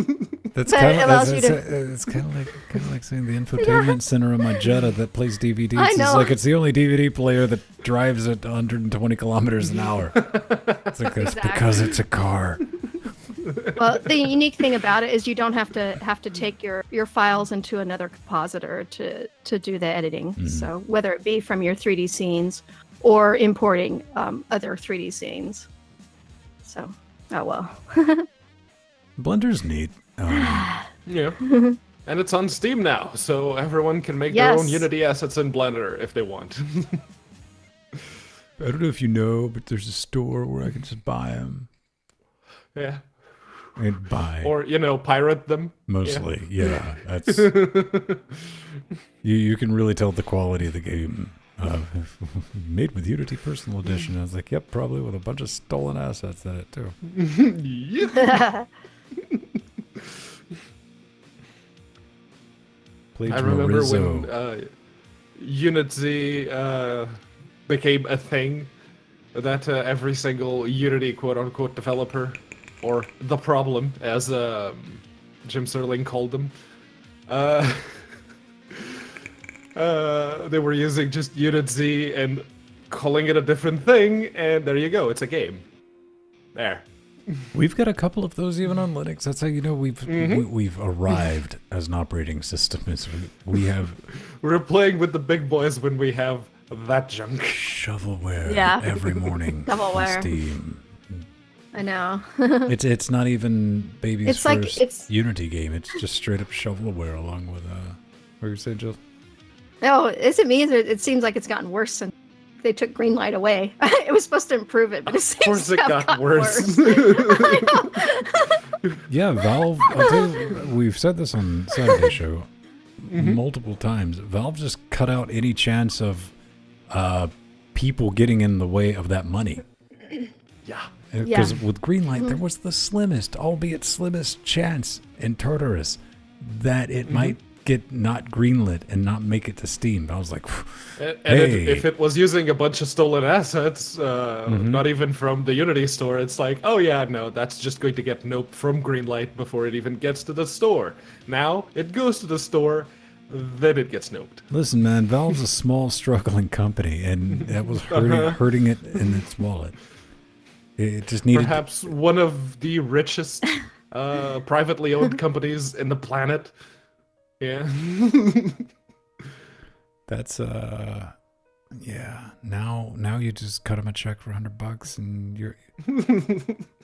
That's But kind it of allows you to- it's kind of like saying the infotainment center of my Jetta that plays DVDs. I It's know. like it's the only DVD player that drives at 120 kilometers an hour. It's like that's because it's a car. well, the unique thing about it is you don't have to take your files into another compositor to do the editing. So whether it be from your 3D scenes or importing other 3D scenes. So, oh well. Blender's neat. Yeah. And it's on Steam now, so everyone can make their own Yes. Unity assets in Blender if they want. I don't know if you know, but there's a store where I can just buy them Yeah. and buy. Or, pirate them. Mostly, yeah. That's you can really tell the quality of the game. Made with Unity Personal Edition. I was like, yep, probably with a bunch of stolen assets in it too. Yep. I remember when Unity became a thing, that every single Unity quote-unquote developer, or the problem, as Jim Sterling called them, they were using just Unity and calling it a different thing, and there you go, it's a game. There. We've got a couple of those even on Linux. That's how you know we've arrived as an operating system. Is we have We're playing with the big boys when we have that junk. shovelware Yeah. every morning on Shovelware. Steam. I know. It's not even baby's It's like- first it's- Unity game. It's just straight up shovelware along with what were you saying, Jill? No, is it me? It seems like it's gotten worse since they took Greenlight away. It was supposed to improve it, but it seems Of course, to it have got gotten worse. Yeah, Valve. I'll tell you, we've said this on Saturday show multiple times. Valve just cut out any chance of people getting in the way of that money. Yeah. Because Yeah. with Greenlight, there was the slimmest, albeit slimmest, chance in Tartarus that it might get not greenlit and not make it to Steam. I was like, And hey. if it was using a bunch of stolen assets, not even from the Unity store, it's like, oh yeah, no, that's just going to get noped from Greenlight before it even gets to the store. Now, it goes to the store, then it gets noped. listen, man, Valve's a small, struggling company, and that was hurting it in its wallet. It just needed. Perhaps one of the richest privately owned companies in the planet. Yeah. That's yeah. Now you just cut him a check for $100 and you're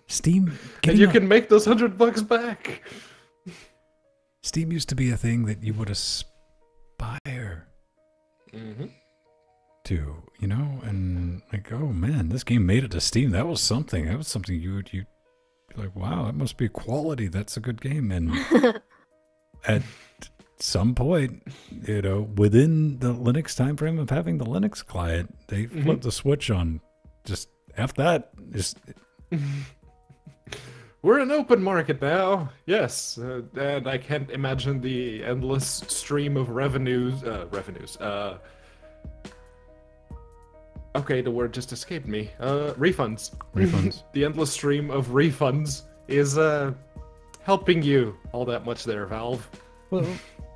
Steam. And Getting you can make those $100 back. Steam used to be a thing that you would aspire to, you know, and like, oh man, this game made it to Steam. That was something. That was something you be like, wow, that must be quality. That's a good game. And at some point, you know, within the Linux time frame of having the Linux client, they flipped the switch on. Just F that. Just We're an open market now, yes, and I can't imagine the endless stream of revenues. Okay, the word just escaped me. Refunds. refunds. The endless stream of refunds is helping you all that much there, Valve. Well,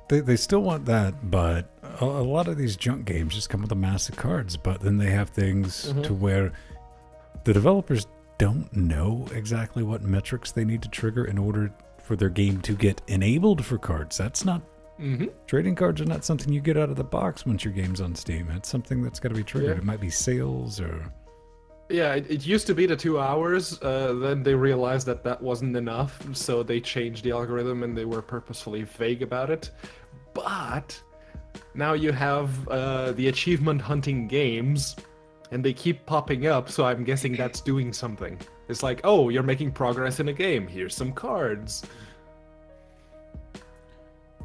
they still want that, but a lot of these junk games just come with a mass of cards. But then they have things to where the developers don't know exactly what metrics they need to trigger in order for their game to get enabled for cards. That's not trading cards are not something you get out of the box once your game's on Steam. It's something that's got to be triggered. Yeah. It might be sales or Yeah, it used to be the 2 hours, then they realized that that wasn't enough, so they changed the algorithm and they were purposefully vague about it. But now you have the achievement hunting games, and they keep popping up, so I'm guessing that's doing something. It's like, oh, you're making progress in a game, here's some cards.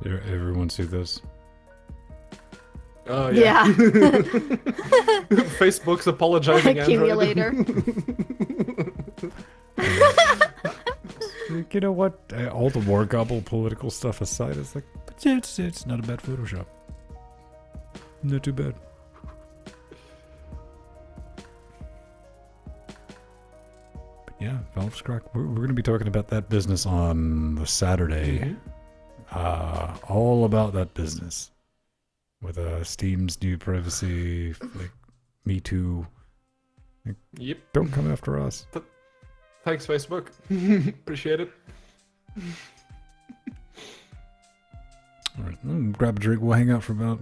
everyone see this. Oh, Yeah. Facebook's apologizing, Accumulator. You know what? All the war gobble political stuff aside, it's like, but yeah, it's not a bad Photoshop. Not too bad. But yeah, Valve's crack. We're going to be talking about that business on the Saturday. All about that business. With Steam's new privacy, like Me Too. Yep. Don't come after us. Thanks, Facebook. Appreciate it. All right, grab a drink. We'll hang out for about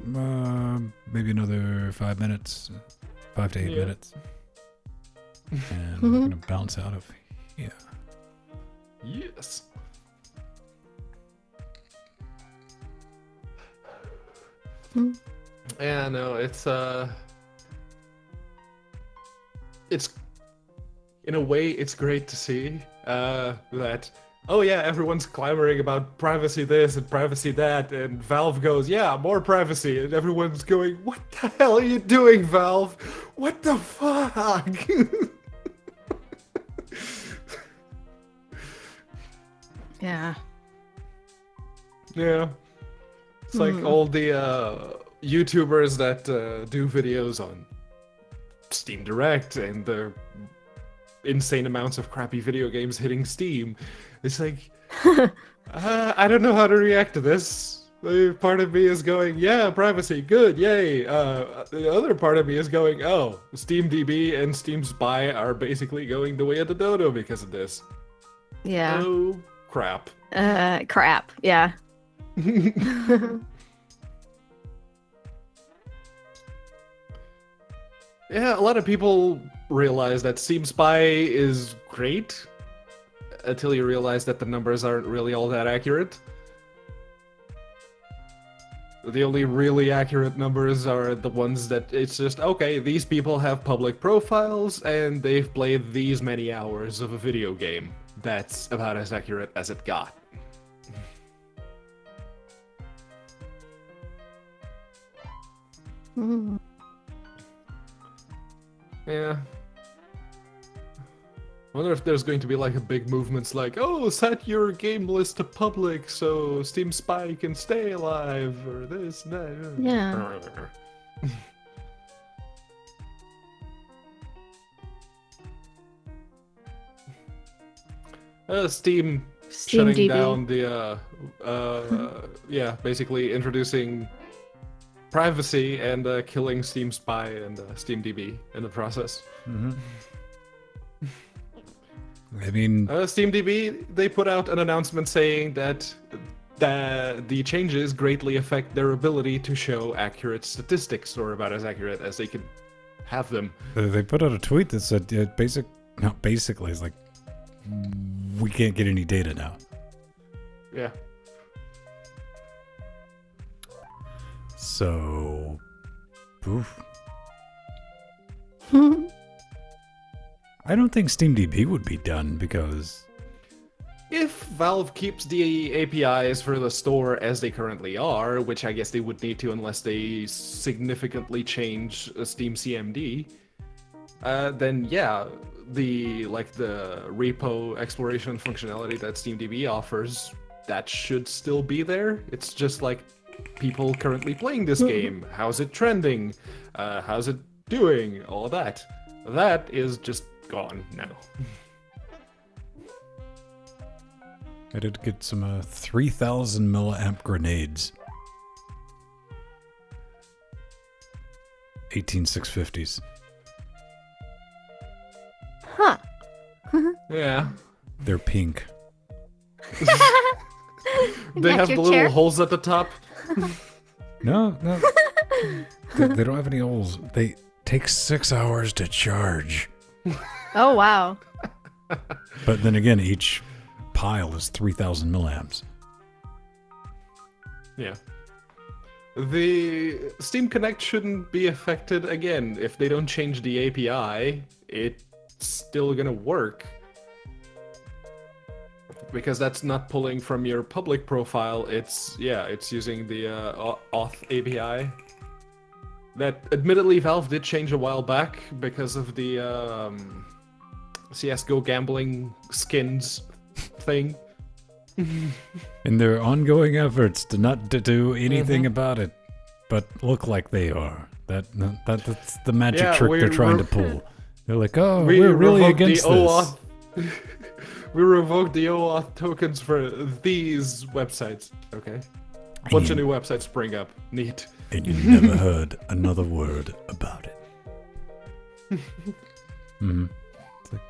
maybe another 5 minutes, 5 to 8 minutes, and we're gonna bounce out of here. Yes. Yeah, no, it's in a way it's great to see that, oh yeah, everyone's clamoring about privacy this and privacy that, and Valve goes, yeah, more privacy, and everyone's going, what the hell are you doing, Valve? What the fuck? Yeah. Yeah. It's like all the YouTubers that do videos on Steam Direct and the insane amounts of crappy video games hitting Steam. It's like, I don't know how to react to this. Part of me is going, yeah, privacy, good, yay. The other part of me is going, oh, SteamDB and Steam Spy are basically going the way of the dodo because of this. Yeah. Oh, crap. Crap. Yeah. Yeah, a lot of people realize that Steam Spy is great until you realize that the numbers aren't really all that accurate. The only really accurate numbers are the ones that it's just, okay, these people have public profiles and they've played these many hours of a video game. That's about as accurate as it got. Mm. Yeah. I wonder if there's going to be like a big movement like, oh, set your game list to public so Steam Spy can stay alive, or this, that. Yeah. Steam shutting DB. down the, yeah, basically introducing privacy and killing Steam Spy and Steam DB in the process. Mm-hmm. I mean, SteamDB, they put out an announcement saying that the changes greatly affect their ability to show accurate statistics, or about as accurate as they could have them. they put out a tweet that said, basically, it's like, we can't get any data now. Yeah. So, poof. I don't think SteamDB would be done because... If Valve keeps the APIs for the store as they currently are, which I guess they would need to unless they significantly change Steam CMD, then yeah, the repo exploration functionality that SteamDB offers, that should still be there. It's just like people currently playing this game. How's it trending? How's it doing? All that. That is just gone now. I did get some 3,000 milliamp grenades. 18650s. Huh. Yeah. They're pink. They have the little chair? holes at the top. No. They don't have any holes. They take 6 hours to charge. Oh, wow. But then again, each pile is 3,000 milliamps. Yeah. The Steam Connect shouldn't be affected again. If they don't change the API, it's still gonna work. Because that's not pulling from your public profile, it's using the auth API. That admittedly Valve did change a while back because of the CS:GO gambling skins thing. In their ongoing efforts to not to do anything about it, but look like they are. That's the magic trick they're trying to pull. They're like, oh, we're really against this. We revoked the OAuth tokens for these websites. Okay. Bunch of new websites spring up. Neat. And you never heard another word about it. Mm-hmm. It's like,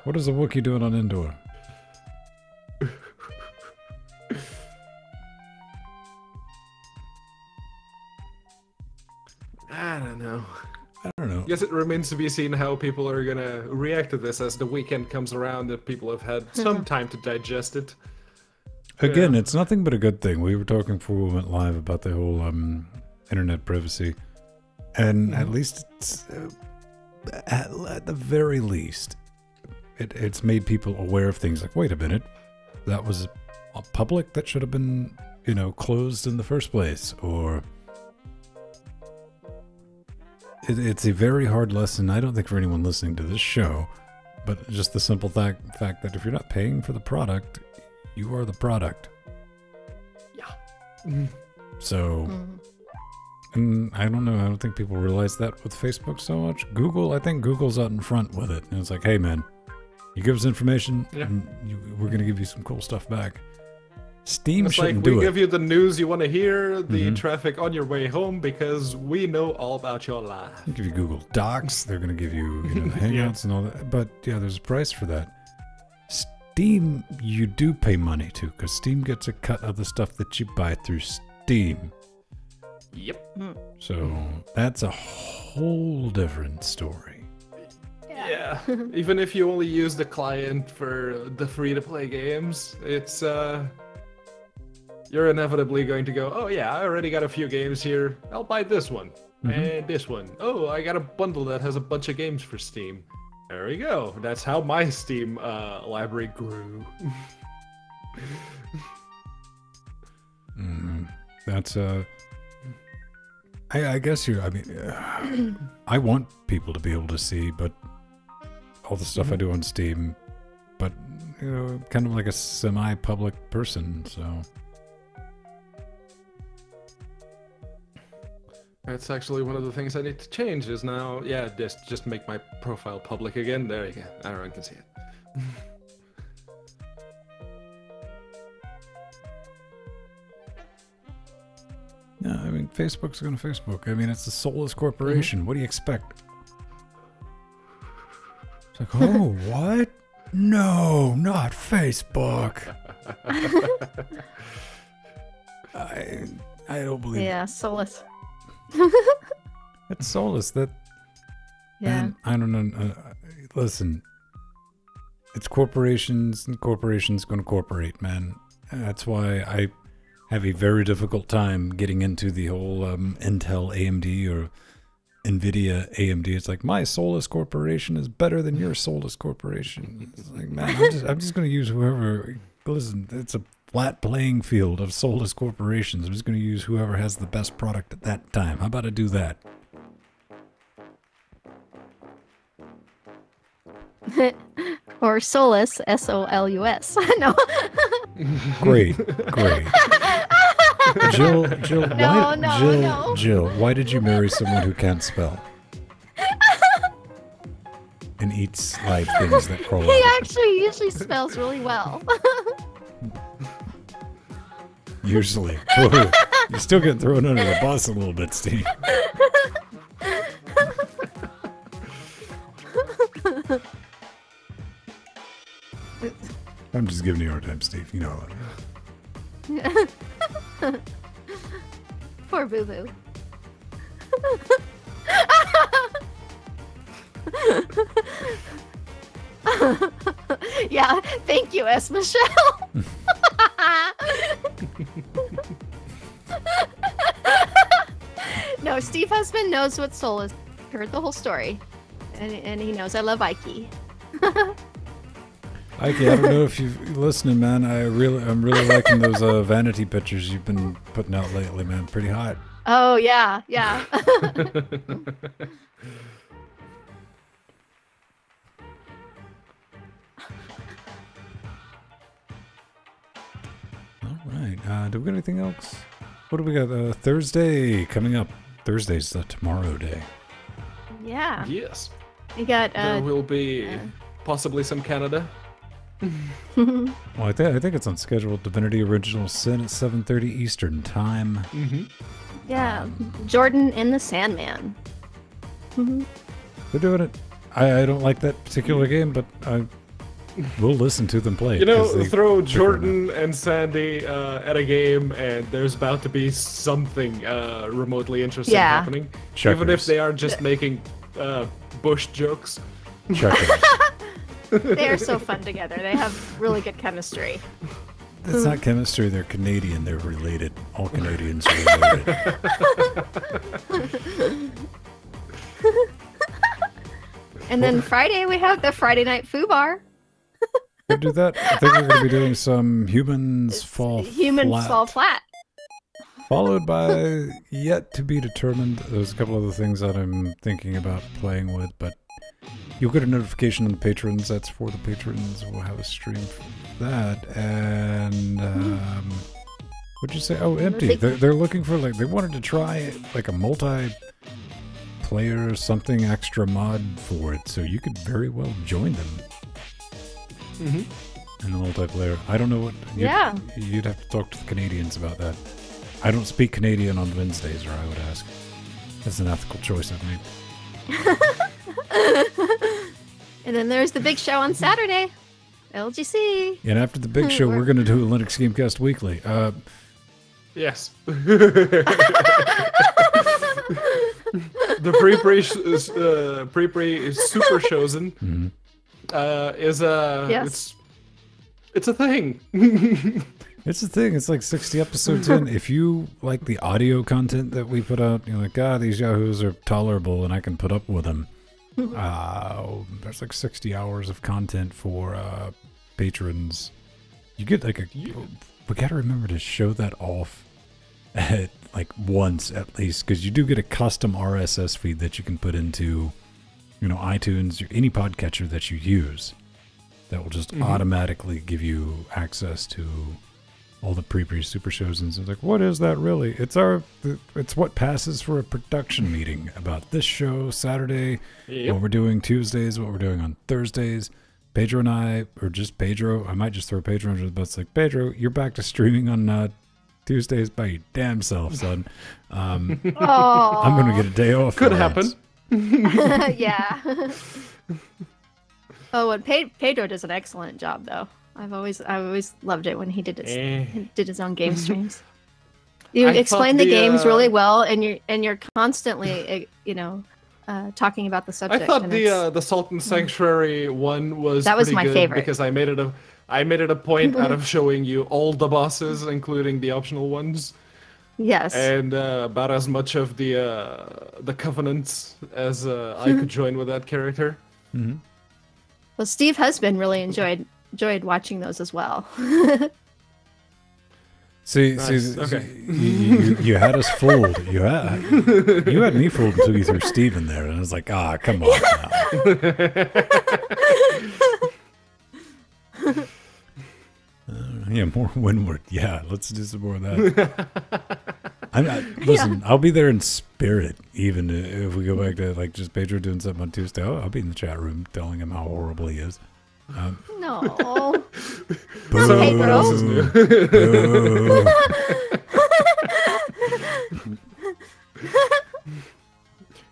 what is a Wookiee doing on Endor? I don't know. I don't know. I guess it remains to be seen how people are gonna react to this as the weekend comes around and people have had some time to digest it. Again, it's nothing but a good thing. We were talking before we went live about the whole internet privacy, and at least it's, at the very least, it's made people aware of things. Like, wait a minute, that was public. That should have been, closed in the first place. Or it's a very hard lesson. I don't think for anyone listening to this show, but just the simple fact that if you're not paying for the product, you are the product. Yeah. So, and I don't know. I don't think people realize that with Facebook so much. Google, I think Google's out in front with it. And it's like, hey, man, you give us information, and we're going to give you some cool stuff back. Steam shouldn't do it. We give you the news you want to hear, the traffic on your way home, because we know all about your life. They give you Google Docs. They're going to give you, Hangouts and all that. But, yeah, there's a price for that. Steam, you do pay money to, because Steam gets a cut of the stuff that you buy through Steam. Yep. So that's a whole different story. Yeah. Even if you only use the client for the free-to-play games, it's you're inevitably going to go, oh yeah, I already got a few games here. I'll buy this one and this one. Oh, I got a bundle that has a bunch of games for Steam. There we go. That's how my Steam library grew. That's I guess I mean, I want people to be able to see, but all the stuff I do on Steam, but you know, kind of like a semi-public person, so. That's actually one of the things I need to change is now, yeah, just make my profile public again. There you go. Everyone can see it. Yeah, I mean, Facebook's going to Facebook. I mean, it's a soulless corporation. What do you expect? It's like, oh, what? No, not Facebook. I don't believe it. Yeah, soulless. It's soulless. That. Yeah. Man, I don't know. Listen, it's corporations, and corporations going to corporate, man. That's why I have a very difficult time getting into the whole Intel AMD or NVIDIA AMD. It's like, my soulless corporation is better than your soulless corporation. It's like, man, I'm just going to use whoever. Listen, it's a flat playing field of soulless corporations. I'm just going to use whoever has the best product at that time. How about I do that? Or soulless, S-O-L-U-S. No. Great. Jill, No. Jill, why did you marry someone who can't spell? And eats live things that crawl He out. actually usually spells really well. Usually. Whoa, you're still getting thrown under the bus a little bit, Steve. I'm just giving you a hard time, Steve. You know that. Poor Boo Boo. Yeah, thank you, S. Michelle. No, Steve Husband knows what soul is. Heard the whole story, and he knows I love Ike. Ike, I don't know if you're listening, man. I'm really liking those vanity pictures you've been putting out lately, man. Pretty hot. Oh yeah. All right. Do we got anything else? What do we got? Thursday coming up. Thursday's the tomorrow day. Yeah. Yes. You got There will be possibly some Canada. Well, I think it's on schedule. Divinity Original Sin at 7:30 Eastern Time. yeah, Jordan and the Sandman. They're doing it. I don't like that particular game, but we'll listen to them play. You know, 'cause they throw figure it Jordan and Sandy at a game, and there's about to be something remotely interesting happening. Checkers. Even if they are just making Bush jokes. out. Checkers. They are so fun together. They have really good chemistry. That's not chemistry. They're Canadian. They're related. All Canadians are related. And then Friday we have the Friday Night Foo Bar. We'll do that. I think we're going to be doing some Humans Fall Flat. Followed by yet to be determined. There's a couple other things that I'm thinking about playing with, but you'll get a notification on the patrons. That's for the patrons. We'll have a stream for that. And what'd you say? Oh, empty. They're looking for they wanted to try like a multi-player something extra mod for it, so you could very well join them. In the multiplayer. I don't know what. You'd have to talk to the Canadians about that. I don't speak Canadian on Wednesdays, or I would ask. That's an ethical choice I've made. And then there's the big show on Saturday. LGC. And after the big show, we're going to do a Linux Gamecast Weekly. Yes. The pre-pre super chosen is Yes. it's a thing. It's a thing. It's like 60 episodes in. If you like the audio content that we put out, you're like, these Yahoos are tolerable and I can put up with them. There's like 60 hours of content for patrons. You get like we got to remember to show that off at like once at least, because you do get a custom RSS feed that you can put into, iTunes or any podcatcher that you use. That will just automatically give you access to all the pre super shows, and it's like, what is that really? It's what passes for a production meeting about this show Saturday, what we're doing Tuesdays, what we're doing on Thursdays. Pedro and I, or just Pedro, I might just throw Pedro under the bus. Like, Pedro, you're back to streaming on Tuesdays by your damn self, son. I'm gonna get a day off. Could happen. Yeah. Oh, and Pedro does an excellent job, though. I always loved it when he did his own game streams. You explain the games really well, and you're constantly, talking about the subject. I thought the Sultan Sanctuary one was my good favorite because I made it a point out of showing you all the bosses, including the optional ones. Yes. And about as much of the covenants as I could join with that character. Mm-hmm. Well, Steve Husband really enjoyed watching those as well. See, okay. You had us fooled. You had me fooled until you threw Steve in there, and I was like, come on now. More Windward. Yeah, let's do some more of that. Listen, I'll be there in spirit, even if we go back to like just Pedro doing something on Tuesday. I'll be in the chat room telling him how horrible he is. No. So Pedro. what else is new?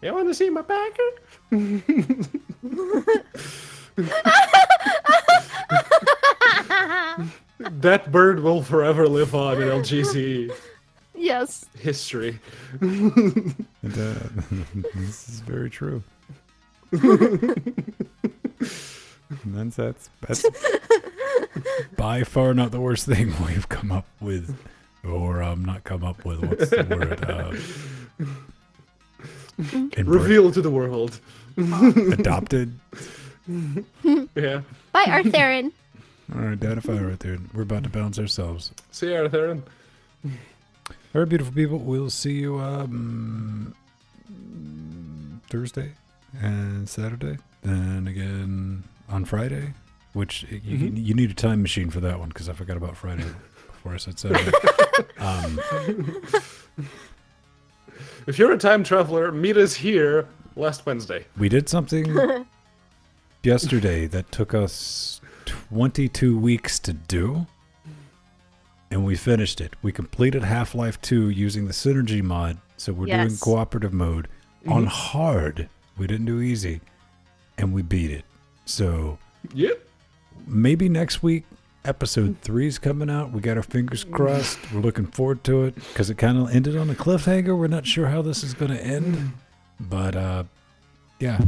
You want to see my packer? That bird will forever live on in LGC Yes. history. This is very true. And that's by far not the worst thing we've come up with, or not come up with. What's the word? Revealed to the world. Adopted. Yeah. Bye, Arthurian. All right, identify right there. We're about to bounce ourselves. See you, Arthur. All right, beautiful people. We'll see you Thursday and Saturday. Then again on Friday, which you need a time machine for that one, because I forgot about Friday before I said Saturday. If you're a time traveler, meet us here last Wednesday. We did something yesterday that took us 22 weeks to do, and we finished it. We completed Half-Life 2 using the Synergy mod, so we're doing cooperative mode on hard. We didn't do easy, and we beat it. So maybe next week, episode 3 is coming out. We got our fingers crossed. We're looking forward to it, because it kind of ended on a cliffhanger. We're not sure how this is going to end, but yeah,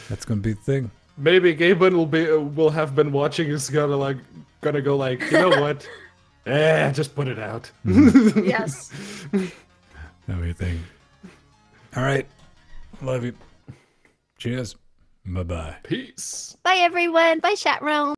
that's going to be the thing. Maybe Gaben will have been watching. Is gonna go like, you know what? Just put it out. Yes. That'll be a thing. All right, love you. Cheers. Bye bye. Peace. Bye, everyone. Bye, chat room.